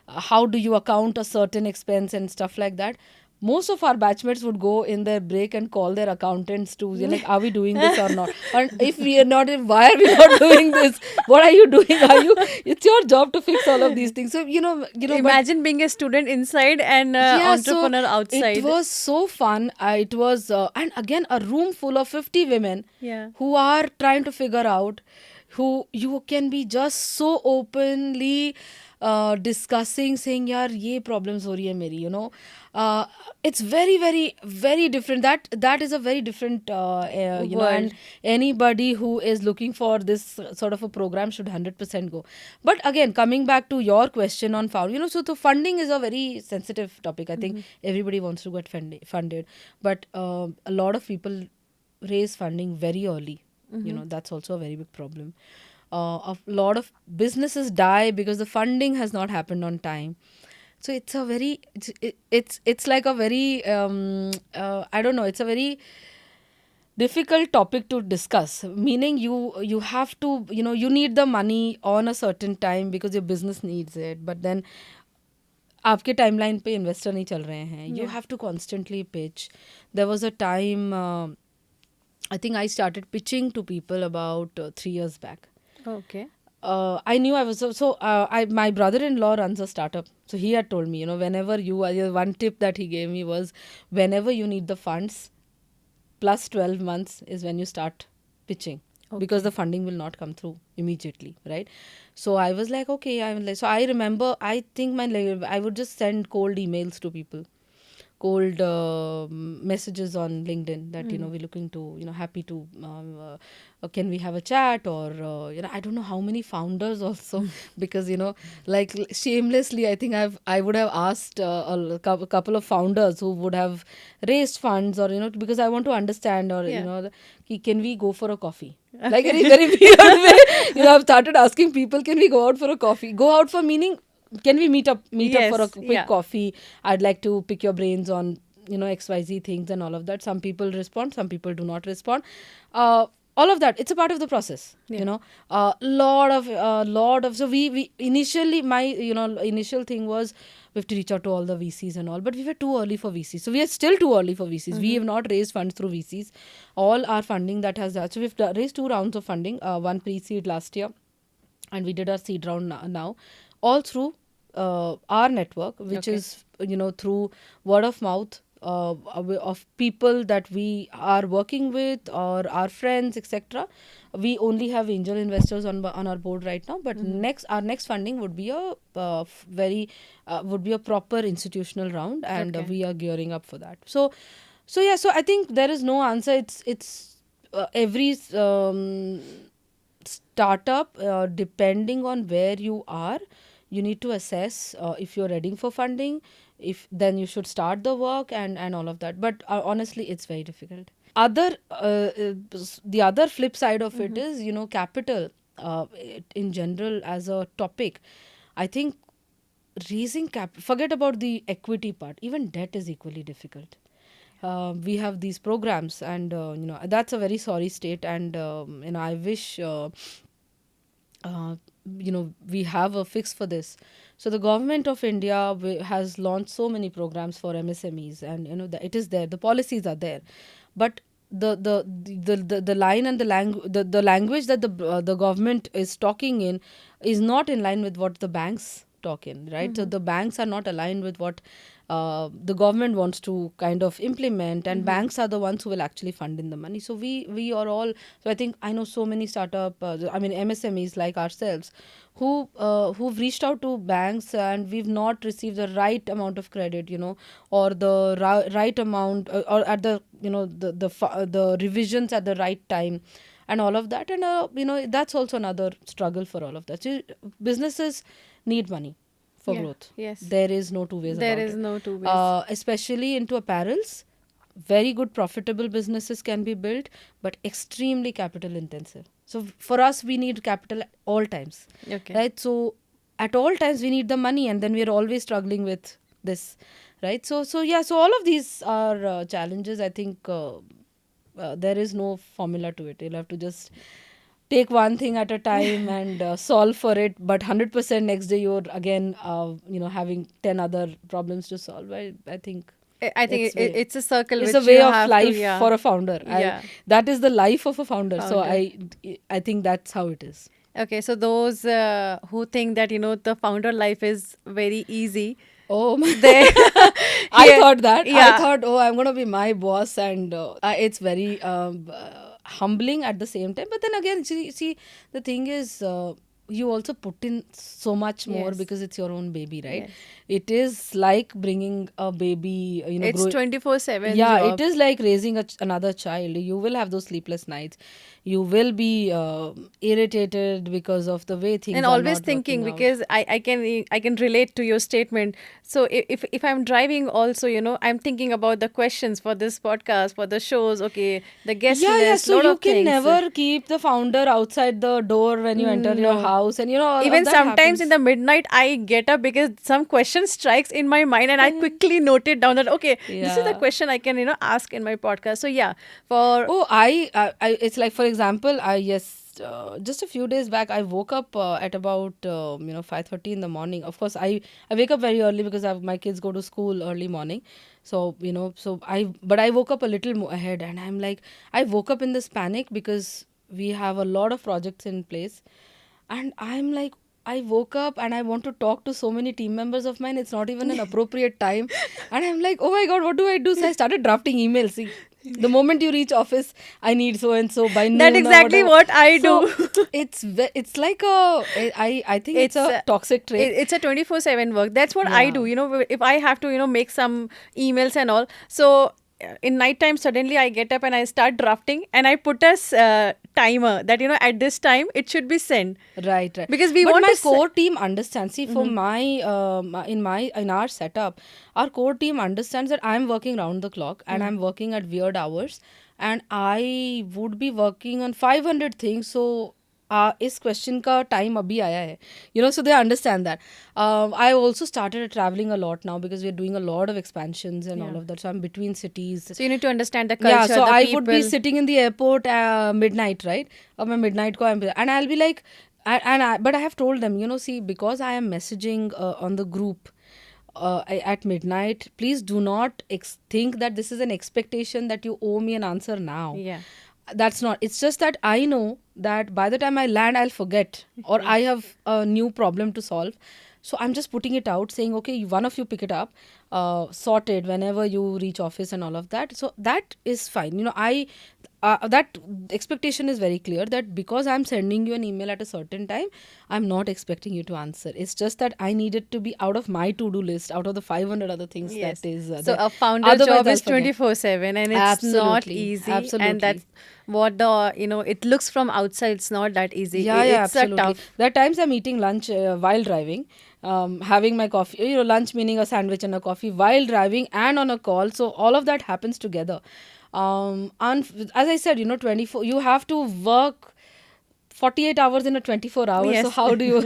how do you account a certain expense and stuff like that. Most of our batchmates would go in their break and call their accountants to, like, are we doing this or not? And if we are not, why are we not doing this? What are you doing? It's your job to fix all of these things. So, but Imagine being a student inside and yeah, so entrepreneur outside. it was so fun. It was, and again, a room full of 50 women Yeah. who are trying to figure out, who you can be just so openly discussing, saying, yaar, ye problems ho rahi hai meri, uh, it's very, very, very different. That is a very different, World. and anybody who is looking for this sort of a program should 100% go. But again, coming back to your question on so the funding is a very sensitive topic. I think everybody wants to get funded, but a lot of people raise funding very early. That's also a very big problem. A lot of businesses die because the funding has not happened on time. So it's a very, it's like a very, I don't know, it's a very difficult topic to discuss, meaning you have to, you need the money on a certain time because your business needs it, but then आपके timeline पे investor नहीं चल रहे हैं. You have to constantly pitch. There was a time, I think I started pitching to people about 3 years back. Okay. I knew I was my brother-in-law runs a startup, so he had told me, whenever one tip that he gave me was, whenever you need the funds, plus 12 months is when you start pitching, because the funding will not come through immediately, right? So I was like, okay, so I remember, I think I would just send cold emails to people, cold messages on LinkedIn that, we're looking to, happy to, can we have a chat, or I don't know how many founders also, because like, shamelessly, I think I would have asked a couple of founders who would have raised funds, or because I want to understand, or can we go for a coffee, like, in a very weird way. I've started asking people, can we go out for a coffee? Go out for meaning, can we meet up for a quick coffee? I'd like to pick your brains on, XYZ things and all of that. Some people respond, some people do not respond. All of that, it's a part of the process. Lot of, so we initially, my initial thing was, we have to reach out to all the VCs and all, but we were too early for VCs. So we are still too early for VCs. We have not raised funds through VCs. All our funding that has that, so we've raised 2 rounds of funding, one pre-seed last year, and we did our seed round now, all through our network, which is through word of mouth, of people that we are working with, or our friends, etc. We only have angel investors on our board right now, but our next funding would be a would be a proper institutional round, and we are gearing up for that. So I think there is no answer. It's every startup, depending on where you are, you need to assess if you're ready for funding. If then you should start the work and all of that. But honestly, it's very difficult. The other flip side of it is, capital, in general as a topic. I think raising cap, forget about the equity part, even debt is equally difficult. We have these programs, and that's a very sorry state, and I wish uh, we have a fix for this. So the government of India has launched so many programs for MSMEs, and it is there, the policies are there, but the line and the language that the government is talking in is not in line with what the banks talk in, right? So the banks are not aligned with what the government wants to kind of implement, and banks are the ones who will actually fund in the money. So we are all, so I think I know so many startup, MSMEs like ourselves, who've reached out to banks, and we've not received the right amount of credit, or the right amount, or at the the revisions at the right time, and all of that. And that's also another struggle for all of that. So businesses need money for Yeah. growth. Yes. There is no two ways There about is it. no two ways. Especially into apparels, very good profitable businesses can be built, but extremely capital intensive. So for us, we need capital at all times, Okay. right? So at all times we need the money, and then we're always struggling with this, right? So yeah, so all of these are challenges. I think there is no formula to it. You'll have to just take one thing at a time and solve for it, but 100% next day you're again having 10 other problems to solve. I think I think it's a circle it's which a way you of have life to, yeah. for a founder. Yeah. That is the life of a founder. So Founder. I think that's how it is. Okay, so those who think that the founder life is very easy, Oh my. they I yeah, thought that. I yeah. thought, oh, I'm going to be my boss, and it's very humbling at the same time. But then again, see, the thing is, you also put in so much more Yes. because it's your own baby, right? Yes. It is like bringing a baby, It's 24/7 yeah, it job. is like raising another child. You will have those sleepless nights. You will be irritated because of the way things And are always not thinking, working out. because I can relate to your statement. So if I'm driving also, I'm thinking about the questions for this podcast, for the shows, okay, the guest Yeah. list, So lot you of can things. never keep the founder outside the door when you enter your No. house, and all of Even that sometimes in happens. the midnight I get up because some question strikes in my mind, and I quickly note it down that, okay, this is the Yeah. question I can ask in my podcast. So yeah, for Oh, it's like, for example, just a few days back, I woke up at about 5:30 in the morning. Of course, I wake up very early because my kids go to school early morning. So but I woke up a little more ahead, and I'm like, I woke up in this panic because we have a lot of projects in place, and I'm like, I woke up and I want to talk to so many team members of mine. It's not even an appropriate time. And I'm like, oh my God, what do I do? So I started drafting emails. See, the moment you reach office, I need so and so by that noon or exactly whatever. what I So do. it's like I think it's it's a uh, toxic trait. it's a 24/7 work. That's what I Yeah. do. If I have to make some emails and all, so in night time suddenly I get up and I start drafting, and I put a timer that at this time it should be sent, Right, right. because we But want my to core team understands. See, for in our setup, our core team understands that I'm working round the clock, and I'm working at weird hours, and I would be working on 500 things. So इस question का time अभी आया है, so they understand that. I also started traveling a lot now because we're doing a lot of expansions and all Yeah. of that. So I'm between cities. So you need to understand the Yeah, culture, so the I people. would be sitting in the airport midnight, right? Or my midnight ko and I'll be like, but I have told them, see, because I am messaging on the group at midnight, please do not think that this is an expectation that you owe me an answer now. Yeah. That's not. It's just that I know that by the time I land, I'll forget, or I have a new problem to solve. So I'm just putting it out, saying, okay, one of you pick it up. sorted whenever you reach office and all of that. So that is fine. I that expectation is very clear, that because I'm sending you an email at a certain time, I'm not expecting you to answer. It's just that I need it to be out of my to-do list, out of the 500 other things that Yes. is So there. a founder Otherwise job I'll is forget. 24/7 and it's not Absolutely, easy. And absolutely. that's what it looks from outside, it's not that easy. Yeah, It's a absolutely. tough. There are times I'm eating lunch while driving, having my coffee, lunch meaning a sandwich and a coffee while driving and on a call. So all of that happens together. And as I said, 24, you have to work 48 hours in a 24 hours. So Yes. how do you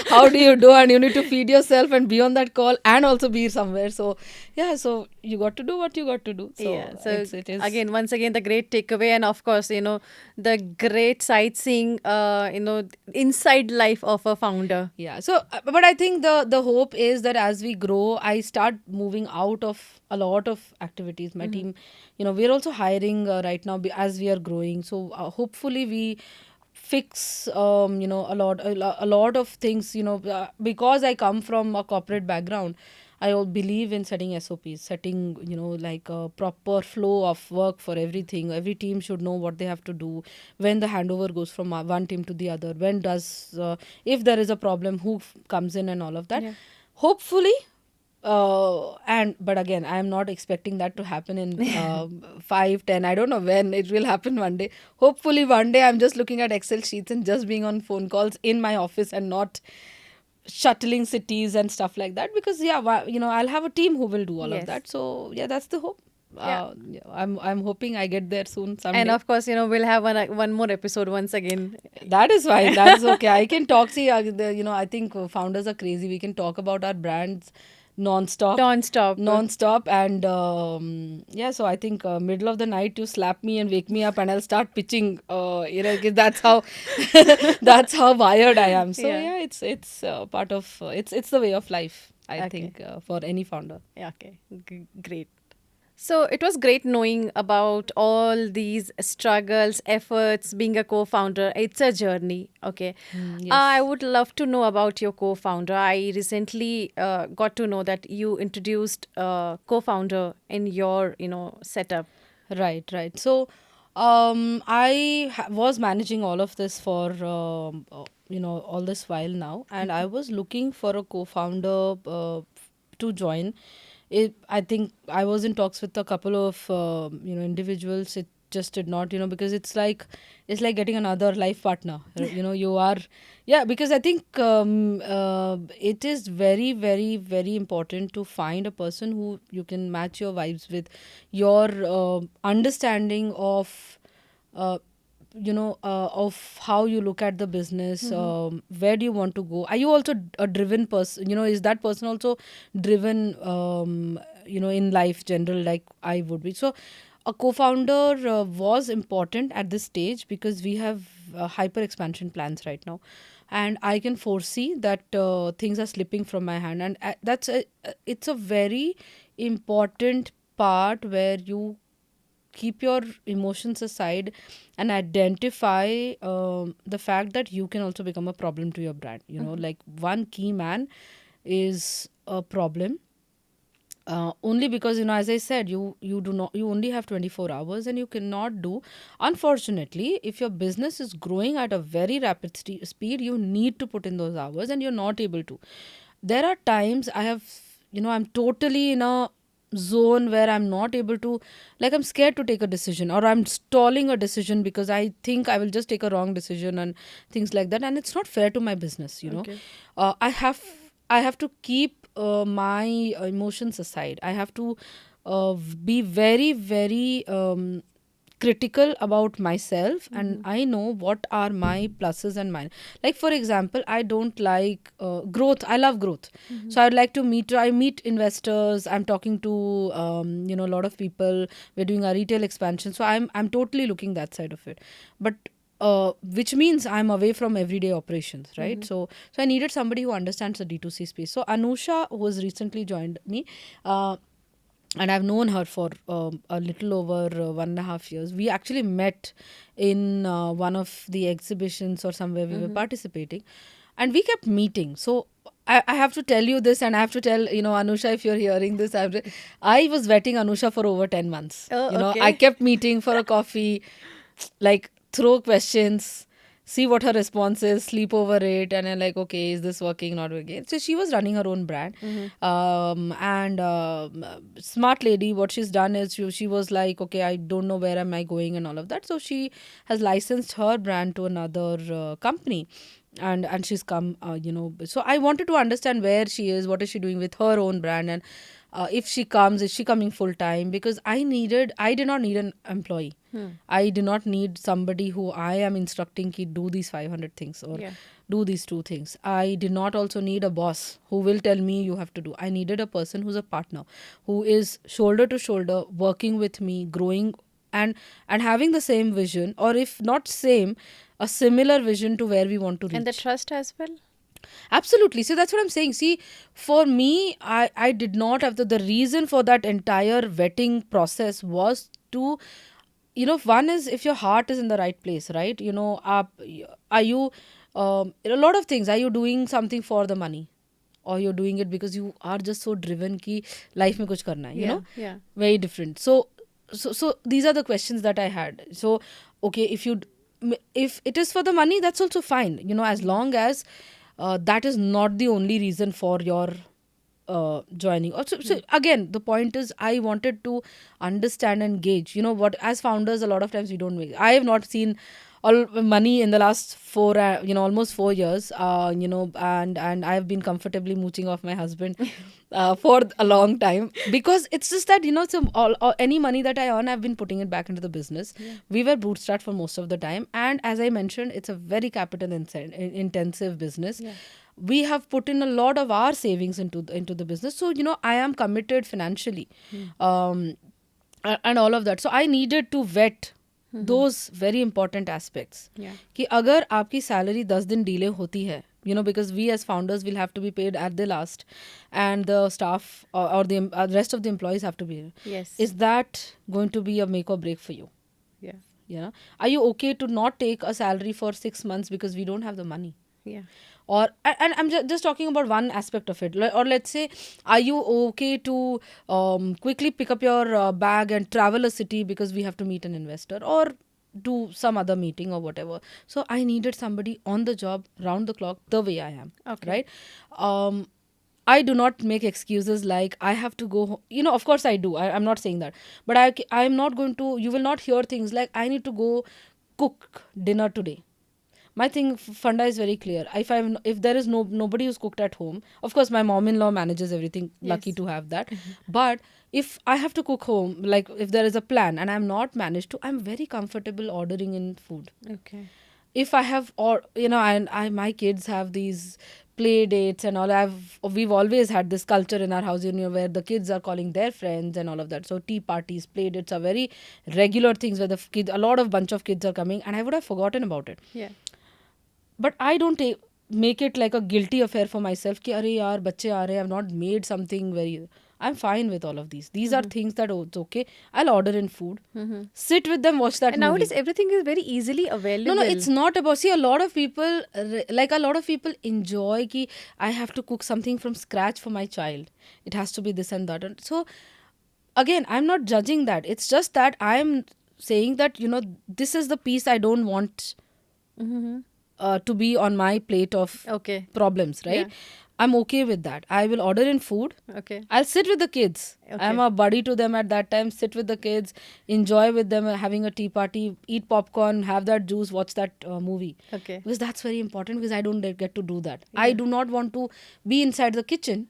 how do you do? And you need to feed yourself and be on that call and also be somewhere. So yeah, so you got to do what you got to do. Yeah. So So it is. again, once again, the great takeaway, and of course, the great sightseeing, inside life of a founder. Yeah. So, but I think the hope is that as we grow, I start moving out of a lot of activities. My team, we're also hiring right now as we are growing. So hopefully we fix a lot of things, because I come from a corporate background. I believe in setting SOPs, setting, like a proper flow of work for everything. Every team should know what they have to do, when the handover goes from one team to the other, when does, if there is a problem, who comes in and all of that. Yeah. Hopefully, and but again, I am not expecting that to happen in 5, 10. I don't know when it will happen one day. Hopefully, one day I'm just looking at Excel sheets and just being on phone calls in my office and not shuttling cities and stuff like that, because yeah, I'll have a team who will do all of Yes. that. So yeah, that's the hope. Yeah. Yeah, I'm hoping I get there soon And someday. of course, we'll have one more episode once again. That is fine. That's okay. I can talk. See, I think founders are crazy. We can talk about our brands non-stop, Non-stop. non-stop, and yeah. So I think middle of the night you slap me and wake me up, and I'll start pitching. 'Cause that's how that's how wired I am. So Yeah. yeah, it's part of it's the way of life. I Okay. think for any founder. Yeah, okay. Great. So it was great knowing about all these struggles, efforts, being a co founder. It's a journey. Okay. I Yes. would love to know about your co founder. I recently got to know that you introduced a co founder in your, setup. Right, right. So, I was managing all of this for all this while now, and I was looking for a co-founder to join. I think I was in talks with a couple of individuals. It just did not, because it's like getting another life partner. You are, yeah, because I think it is very, very, very important to find a person who you can match your vibes with, your understanding of uh, of how you look at the business. Where do you want to go? Are you also a driven person? Is that person also driven, in life general, like I would be? So a co-founder was important at this stage, because we have hyper expansion plans right now, and I can foresee that things are slipping from my hand, and it's a very important part where you keep your emotions aside and identify the fact that you can also become a problem to your brand. Like one key man is a problem, only because, as I said, you only have 24 hours, and you cannot do, unfortunately, if your business is growing at a very rapid speed, you need to put in those hours, and you're not able to. There are times I have, I'm totally in a zone where I'm not able to, like, I'm scared to take a decision, or I'm stalling a decision because I think I will just take a wrong decision and things like that, and it's not fair to my business. Okay. I have to keep my emotions aside. I have to be very, very critical about myself, and I know what are my pluses and mine. Like, for example, I don't like growth. I love growth. So I'd like to meet investors. I'm talking to a lot of people. We're doing a retail expansion, so I'm totally looking that side of it. But which means I'm away from everyday operations, right? So I needed somebody who understands the D2C space. So Anusha, who has recently joined me, and I've known her for a little over 1.5 years. We actually met in one of the exhibitions or somewhere we were participating. and we kept meeting. So I have to tell you this, and I have to tell, Anusha, if you're hearing this, I was vetting Anusha for over 10 months. Oh, I okay. kept meeting for a coffee, like throw questions, see what her response is, sleep over it, and I'm like, okay, is this working, not working? So she was running her own brand. And smart lady, what she's done is she was like, okay, I don't know where am I going and all of that. So she has licensed her brand to another company. And she's come, so I wanted to understand where she is, what is she doing with her own brand, and if she comes, is she coming full time? Because I did not need an employee. I do not need somebody who I am instructing ki do these 500 things or Yeah. do these two things. I did not also need a boss who will tell me you have to do. I needed a person who's a partner, who is shoulder to shoulder working with me, growing, and having the same vision, or if not same, a similar vision to where we want to And the reach. trust as well. Absolutely. So that's what I'm saying. See, for me, I did not have the reason for that entire vetting process was to, one is if your heart is in the right place, right? Are you, a lot of things, are you doing something for the money? Or you're doing it because you are just so driven ki life mein kuch karna hai, Yeah. Yeah. very different. So these are the questions that I had. So, okay, if it is for the money, that's also fine, as long as that is not the only reason for your joining. Also, so again, the point is I wanted to understand and gauge, what as founders a lot of times we don't make. I have not seen all money in the last almost 4 years, and I have been comfortably mooching off my husband for a long time, because it's just that, so all any money that I earn, I've been putting it back into the business. We were bootstrapped for most of the time, and as I mentioned, it's a very capital intensive business. We have put in a lot of our savings into the business, so I am committed financially, um, and all of that. So I needed to vet those very important aspects. Yeah. कि अगर आपकी salary 10 दिन delay होती है, because we as founders will have to be paid at the last, and the staff, or the rest of the employees have to be, Yes. is that going to be a make or break for you? Yeah. Are you okay to not take a salary for 6 months because we don't have the money? Yeah. Or, and I'm just talking about one aspect of it. Or let's say, are you okay to quickly pick up your bag and travel a city because we have to meet an investor, or do some other meeting or whatever? So I needed somebody on the job, round the clock, the way I am. Okay. Right. I do not make excuses like I have to go. Of course I do. I'm not saying that, but I'm not going to. You will not hear things like I need to go cook dinner today. My thing funda is very clear. If there is nobody who's cooked at home, of course my mom-in-law manages everything. Lucky Yes. to have that. But if I have to cook home, like if there is a plan and I'm not managed to, I'm very comfortable ordering in food. Okay. If I have, or and my kids have these play dates and all. We've always had this culture in our house, where the kids are calling their friends and all of that. So tea parties, play dates are very regular things where a lot of bunch of kids are coming, and I would have forgotten about it. Yeah. But I don't make it like a guilty affair for myself कि अरे यार बच्चे आ रहे हैं, I've not made something very. I'm fine with all of these are things that, oh, it's okay, I'll order in food, sit with them, watch that And movie. nowadays everything is very easily available. No, it's not about, see, a lot of people enjoy कि I have to cook something from scratch for my child, it has to be this and that. And so again, I'm not judging that, it's just that I'm saying that this is the piece I don't want to be on my plate of Okay. problems, right? Yeah. I'm okay with that. I will order in food. Okay. I'll sit with the kids. Okay. I'm a buddy to them at that time. Sit with the kids, enjoy with them, having a tea party, eat popcorn, have that juice, watch that movie. Okay. Because that's very important, because I don't get to do that. I do not want to be inside the kitchen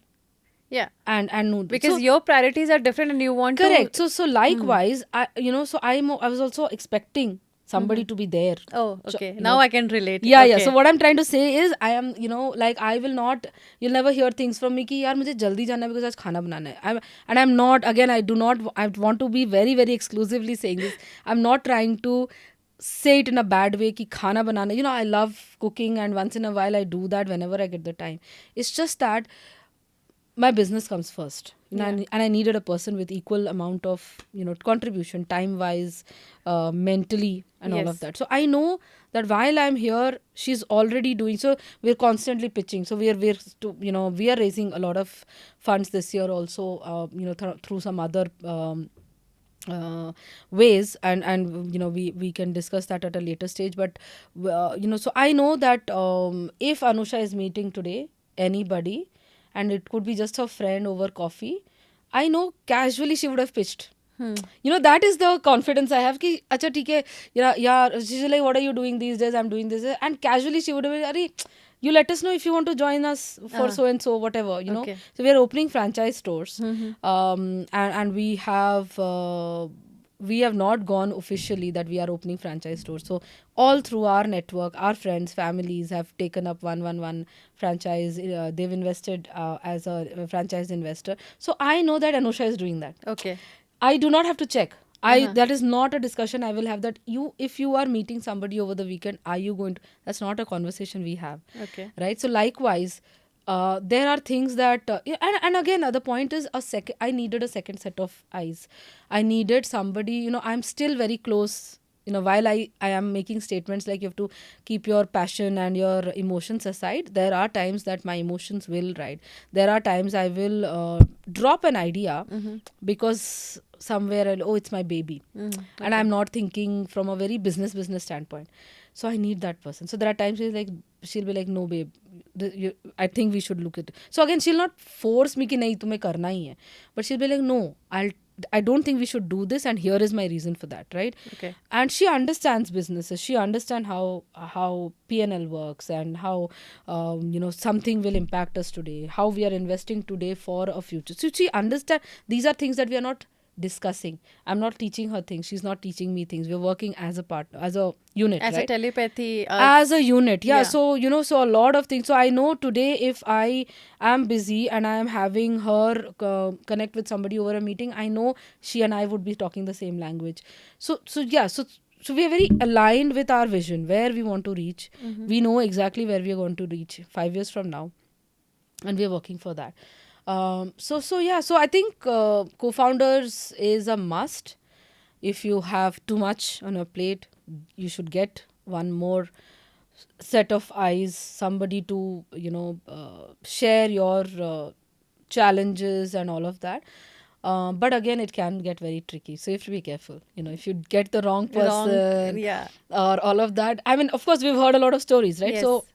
Yeah. and Because so, your priorities are different and you want correct. to. So likewise, I was also expecting somebody to be there. Oh, So, okay. Now I can relate. Yeah. Okay. So what I'm trying to say is, I am, like I will not, you'll never hear things from me कि यार मुझे जल्दी जाना है because आज खाना बनाना है. I'm not, again, I want to be very, very exclusively saying this. I'm not trying to say it in a bad way कि खाना बनाना, I love cooking and once in a while I do that whenever I get the time. It's just that my business comes first, Yeah. and I needed a person with equal amount of contribution, time wise, mentally, and all of Yes. that. So I know that while I'm here, she's already doing. So we're constantly pitching. So we are raising a lot of funds this year also. Through some other. Ways, and we can discuss that at a later stage, but so I know that if Anusha is meeting today anybody, and it could be just a friend over coffee, I know casually she would have pitched. That is the confidence I have ki acha theek hai, yeah, she's like, what are you doing these days? I'm doing this, and casually she would have been, Are, you let us know if you want to join us for so and so, whatever. Okay. So we are opening franchise stores, Mm-hmm. and we have not gone officially that we are opening franchise stores. So all through our network, our friends, families have taken up one franchise. They've invested as a franchise investor. So I know that Anusha is doing that. Okay. I do not have to check. Uh-huh. That is not a discussion I will have, that if you are meeting somebody over the weekend, are you going to, that's not a conversation we have. Okay. Right? So likewise, there are things that and again, the point is, I needed a second set of eyes. I needed somebody, I'm still very close. While I am making statements like you have to keep your passion and your emotions aside, there are times that my emotions will ride. There are times I will drop an idea because somewhere it's my baby, and I'm not thinking from a very business standpoint. So I need that person. So there are times she'll be like, no babe, I think we should look at it. So again, she'll not force me ki nahi tumhe karna hi hai, but she'll be like, no, I don't think we should do this, and here is my reason for that, right? Okay. And she understands businesses. She understands how P&L works, and how something will impact us today, how we are investing today for a future. So she understands. These are things that we are not discussing. I'm not teaching her things, she's not teaching me things. We're working as a partner, as a unit, As a right? telepathy. As a unit, yeah. Yeah. So so a lot of things. So I know today, if I am busy and I am having her connect with somebody over a meeting, I know she and I would be talking the same language. So yeah, so we are very aligned with our vision, where we want to reach. We know exactly where we are going to reach 5 years from now, and we are working for that. So I think co-founders is a must. If you have too much on your plate, you should get one more set of eyes, somebody to share your challenges and all of that. But again, it can get very tricky, so you have to be careful. If you get the wrong Wrong. person Yeah. or all of that. I mean, of course, we've heard a lot of stories, right? Yes. So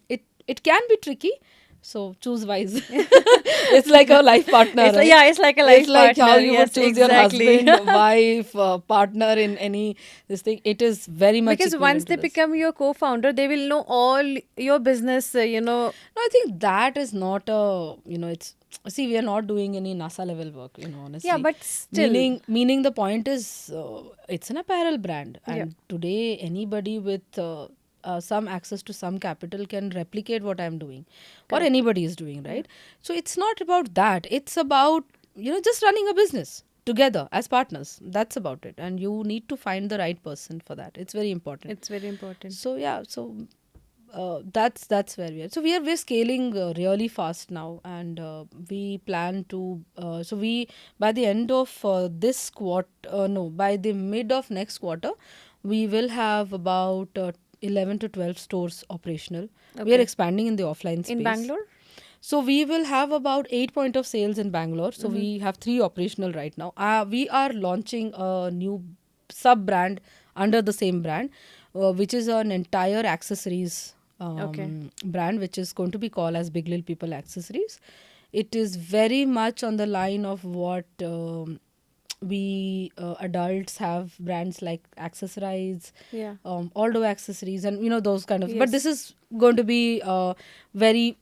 it can be tricky. So choose wise. It's like a life partner, It's right? yeah, it's like a life It's like how partner. you Yes, would choose exactly. your husband, wife, partner in any this thing. It is very much Because once equivalent they to this. become your co-founder, they will know all your business. No, I think that is not a it's, see, we are not doing any NASA level work, honestly. Yeah, but still. Meaning the point is, it's an apparel brand, Yeah. and today anybody with some access to some capital can replicate what I'm doing, or Correct. anybody is doing, right? So it's not about that. It's about just running a business together as partners. That's about it, and you need to find the right person for that. It's very important. It's very important. So yeah, so that's where we are. So we're scaling really fast now, and we plan to. So we, by the end of this quarter, no, by the mid of next quarter, we will have about 11 to 12 stores operational. We are Okay. expanding in the offline space. In Bangalore? So we will have about 8 point of sales in Bangalore. So we have 3 operational right now. We are launching a new sub brand under the same brand, which is an entire accessories Okay. brand, which is going to be called as Big Lil People Accessories. It is very much on the line of what we adults have, brands like Accessorize, Yeah. Aldo Accessories, and those kind of. Yes. But this is going to be very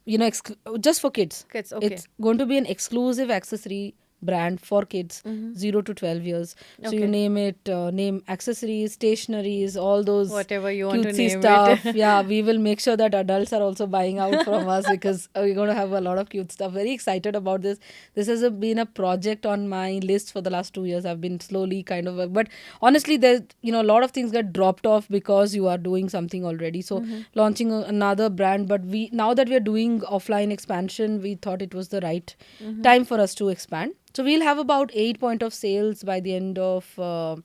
just for kids. Kids, okay. It's going to be an exclusive accessory brand for kids 0 to 12 years. So you Okay. name it, name accessories, stationaries, all those Whatever you want to cutesy name stuff. it. Yeah, we will make sure that adults are also buying out from us because we're going to have a lot of cute stuff. Very excited about this. This has been a project on my list for the last 2 years. I've been slowly kind of, but honestly, there's, a lot of things get dropped off because you are doing something already. So launching another brand, but we, now that we're doing offline expansion, we thought it was the right time for us to expand. So we'll have about 8 point of sales by the end of the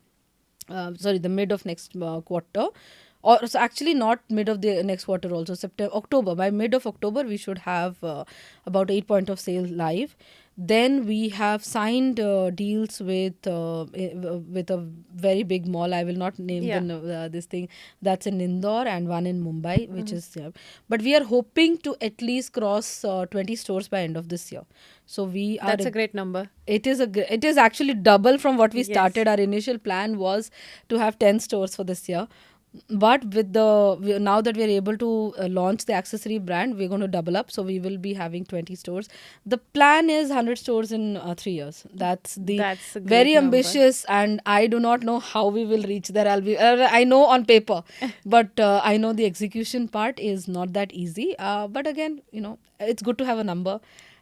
mid of next quarter, or so actually not mid of the next quarter, also September, October. By mid of October we should have about 8 point of sale live. Then we have signed deals with a very big mall. I will not name Yeah. this thing, that's in Indore, and one in Mumbai, which is but we are hoping to at least cross 20 stores by end of this year. So we are, That's a great number. it is actually double from what we Yes. started. Our initial plan was to have 10 stores for this year, but with now that we are able to launch the accessory brand, we're going to double up, so we will be having 20 stores. The plan is 100 stores in 3 years. That's the That's a great very number. ambitious, and I do not know how we will reach there. I know on paper, but I know the execution part is not that easy. But again, it's good to have a number,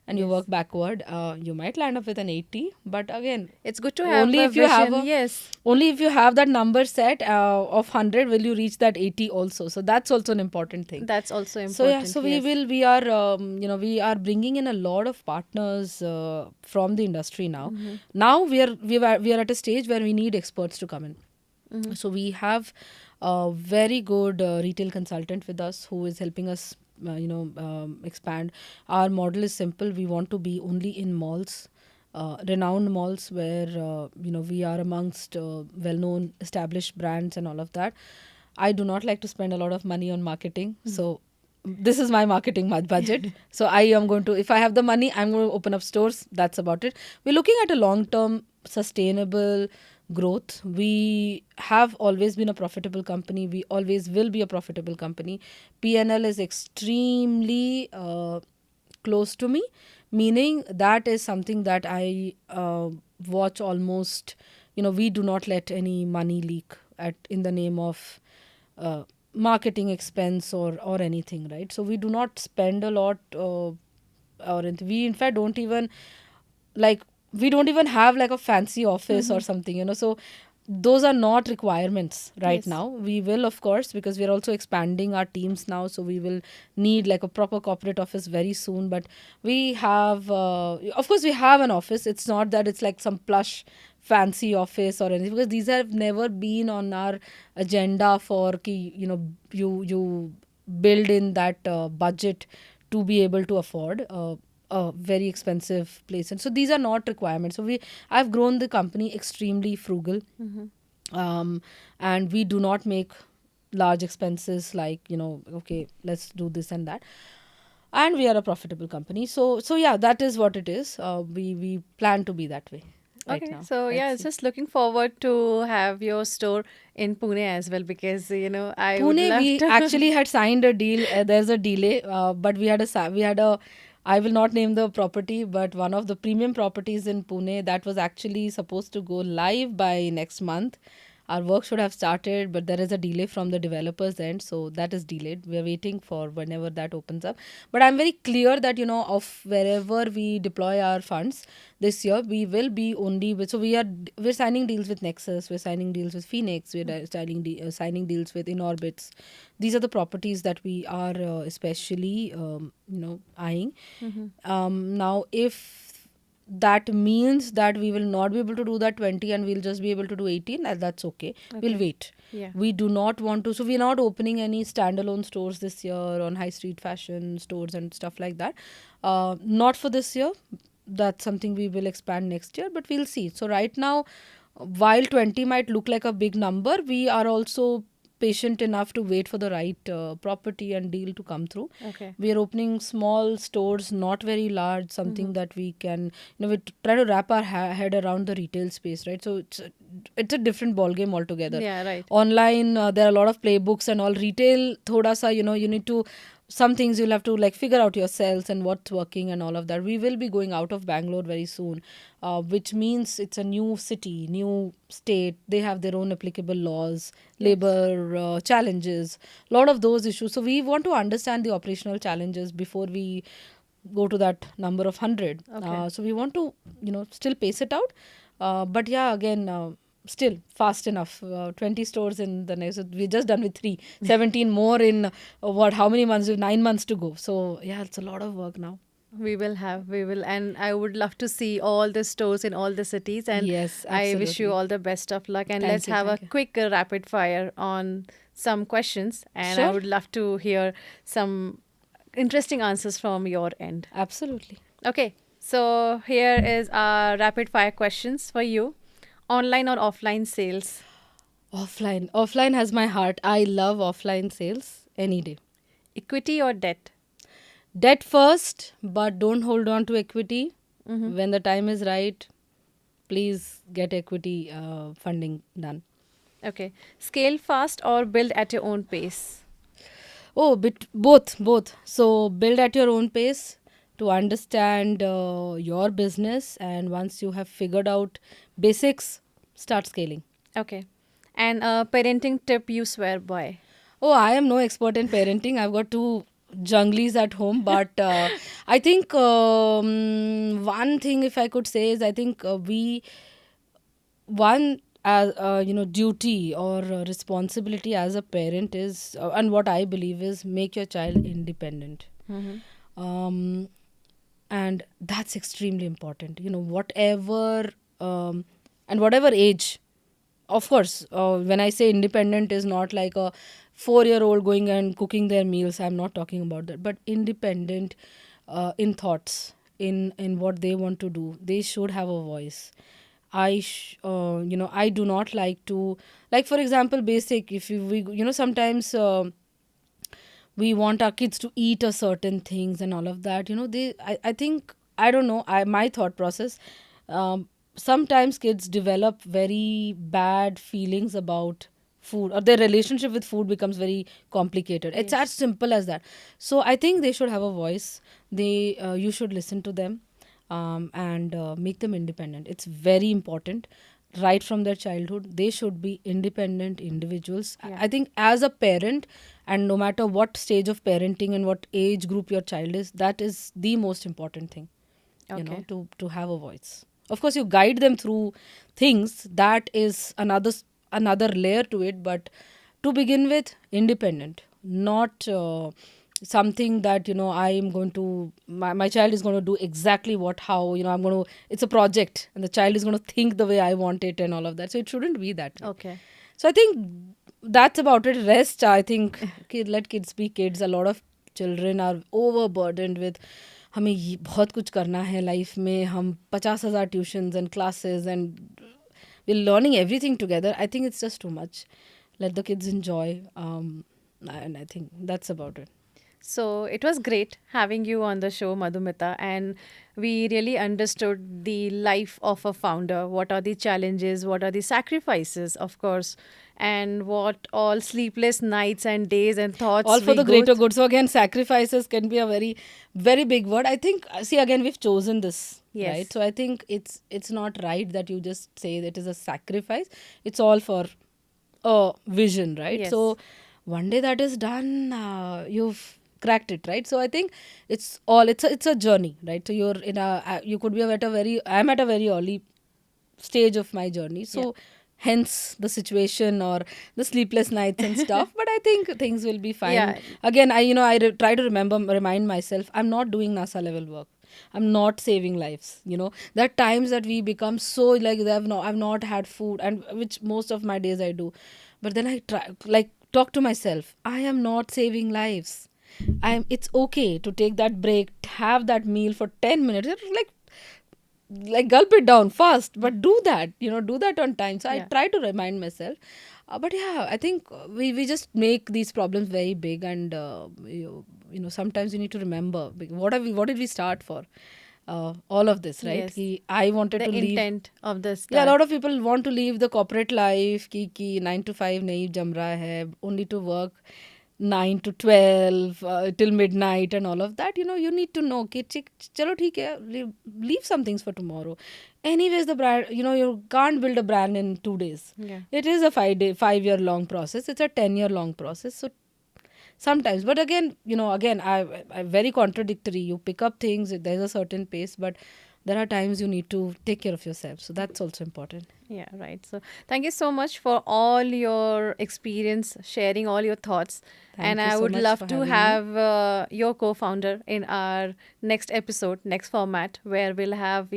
and you Yes. work backward. You might land up with an 80, but again, It's good to have only a if you have vision. a Yes. only if you have that number set of 100 will you reach that 80 also. So that's also an important thing. That's also So yeah, important. so Yes. we are bringing in a lot of partners from the industry now. Now we are at a stage where we need experts to come in. So we have a very good retail consultant with us who is helping us expand. Our model is simple. We want to be only in malls, renowned malls where we are amongst well-known established brands and all of that. I do not like to spend a lot of money on marketing, so this is my marketing budget. So I am going to, if I have the money, I'm going to open up stores. That's about it. We're looking at a long-term sustainable growth. We have always been a profitable company. We always will be a profitable company. PNL is extremely close to me, meaning that is something that I watch almost. We do not let any money leak at in the name of marketing expense or anything, right? So we do not spend a lot, we in fact don't even, like, we don't even have like a fancy office or something, so those are not requirements right Yes. now. We will, of course, because we are also expanding our teams now, so we will need like a proper corporate office very soon. But we have, of course we have an office. It's not that it's like some plush fancy office or anything, because these have never been on our agenda for ki, you build in that budget to be able to afford a very expensive place. And so these are not requirements. So I've grown the company extremely frugal, um, and we do not make large expenses like, okay, let's do this and that. And we are a profitable company. So yeah, that is what it is. We plan to be that way right Okay. now. So yeah, Let's see. just looking forward to have your store in Pune as well, because I would Pune, love we to. actually had signed a deal. There's a delay, but we had a. I will not name the property, but one of the premium properties in Pune that was actually supposed to go live by next month. Our work should have started, but there is a delay from the developers' end, so that is delayed. We are waiting for whenever that opens up. But I'm very clear that, of wherever we deploy our funds this year, we will be only with. So we're signing deals with Nexus, we're signing deals with Phoenix, we're signing deals with Inorbits. These are the properties that we are especially eyeing. Now, if that means that we will not be able to do that 20 and we'll just be able to do 18, that's okay. We'll Okay. wait. Yeah. We do not want to, so we're not opening any standalone stores this year on high street fashion stores and stuff like that. Not for this year. That's something we will expand next year, but we'll see. So right now, while 20 might look like a big number, we are also patient enough to wait for the right property and deal to come through. Okay. We are opening small stores, not very large, something that we can, we try to wrap our head around the retail space, right? So it's it's a different ball game altogether. Yeah, right. Online, there are a lot of playbooks and all. Retail, thoda sa, you need to, some things you'll have to like figure out yourselves and what's working and all of that. We will be going out of Bangalore very soon, which means it's a new city, new state. They have their own applicable laws, Yes. labor challenges, a lot of those issues. So we want to understand the operational challenges before we go to that number of 100. Okay. So we want to, still pace it out. But yeah, again, still fast enough. 20 stores in the next. We're just done with 3. 17 more in how many months? 9 months to go. So yeah, it's a lot of work now. We will, and I would love to see all the stores in all the cities. And Yes, I wish you absolutely. all the best of luck. And Thank let's you, have a thank you. quick rapid fire on some questions. And I Sure, would love to hear some interesting answers from your end. absolutely. Okay, so here is our rapid fire questions for you. Online or offline sales? Offline. Offline has my heart. I love offline sales any day. Equity or debt? Debt first, but don't hold on to equity. Mm-hmm. When the time is right, please get equity funding done. Okay. Scale fast or build at your own pace? Oh, both. So build at your own pace to understand your business, and once you have figured out basics, start scaling. Okay. And a parenting tip you swear by? Oh, I am no expert in parenting. I've got 2 junglies at home, but I think one thing, if I could say, is I think we one as duty or responsibility as a parent is, and what I believe is, make your child independent. Mm-hmm. And that's extremely important, whatever, and whatever age. Of course, when I say independent is not like a 4-year-old going and cooking their meals. I'm not talking about that, but independent in thoughts, in what they want to do. They should have a voice. I do not like to, like, for example, basic, if we sometimes we want our kids to eat a certain things and all of that, I think, I don't know, my thought process, sometimes kids develop very bad feelings about food, or their relationship with food becomes very complicated. It's as Yes. simple as that. So I think they should have a voice. You should listen to them, and make them independent. It's very important. Right from their childhood, they should be independent individuals. Yeah. I think as a parent, and no matter what stage of parenting and what age group your child is, that is the most important thing, Okay. to have a voice. Of course, you guide them through things, that is another layer to it, but to begin with, independent, not something that, I am going to, my child is going to do exactly how, I'm going to, it's a project, and the child is going to think the way I want it and all of that. So it shouldn't be that way. Okay. So I think that's about it. Rest, I think, let kids be kids. A lot of children are overburdened with, हमें बहुत कुछ करना है life में, हम 50,000 tuitions and classes and we're learning everything together. I think it's just too much. Let the kids enjoy, and I think that's about it. So it was great having you on the show, Madhumita, and we really understood the life of a founder. What are the challenges? What are the sacrifices, of course, and what all sleepless nights and days and thoughts All for we the go greater good. So again, sacrifices can be a very, very big word. I think, see, again, we've chosen this, Yes. right? So I think it's not right that you just say that it is a sacrifice. It's all for a vision, right? Yes. So one day that is done, you've cracked it, right? So I think it's a journey, right? So you're in you could be I'm at a very early stage of my journey, so Yeah. hence the situation or the sleepless nights and stuff. But I think things will be fine. Yeah. Again, try to remind myself, I'm not doing NASA level work. I'm not saving lives. There are times that we become so like, I've not had food, and which most of my days I do. But then I try, like, talk to myself, I am not saving lives. It's okay to take that break, have that meal for 10 minutes, like gulp it down fast, but do that, do that on time. So I Yeah. try to remind myself. But yeah, I think we just make these problems very big, and sometimes you need to remember, what did we start for? all of this, right? Yes. I wanted to The leave. intent of the Yeah, a start. lot of people want to leave the corporate life ki 9 to 5 nahi jam raha hai, only to work 9 to 12 till midnight and all of that. You need to know कि chalo theek hai, leave some things for tomorrow. Anyways, the brand, you can't build a brand in 2 days. Yeah. It is a 5 year long process. It's a 10-year long process. So sometimes, but again, I very contradictory. You pick up things, there's a certain pace, but there are times you need to take care of yourself. So that's also important. Yeah, right. So thank you so much for all your experience, sharing all your thoughts. And Thank you I so would much love for to having me. have your co-founder in our next episode, next format, where we'll have,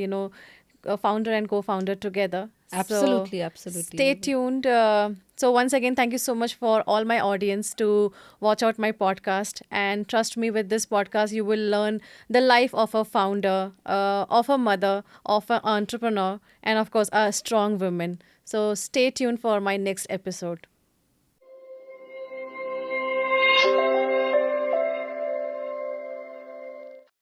a founder and co-founder together. So Absolutely, absolutely. stay tuned. So once again, thank you so much for all my audience to watch out my podcast. And trust me, with this podcast, you will learn the life of a founder, of a mother, of an entrepreneur, and of course, a strong woman. So stay tuned for my next episode.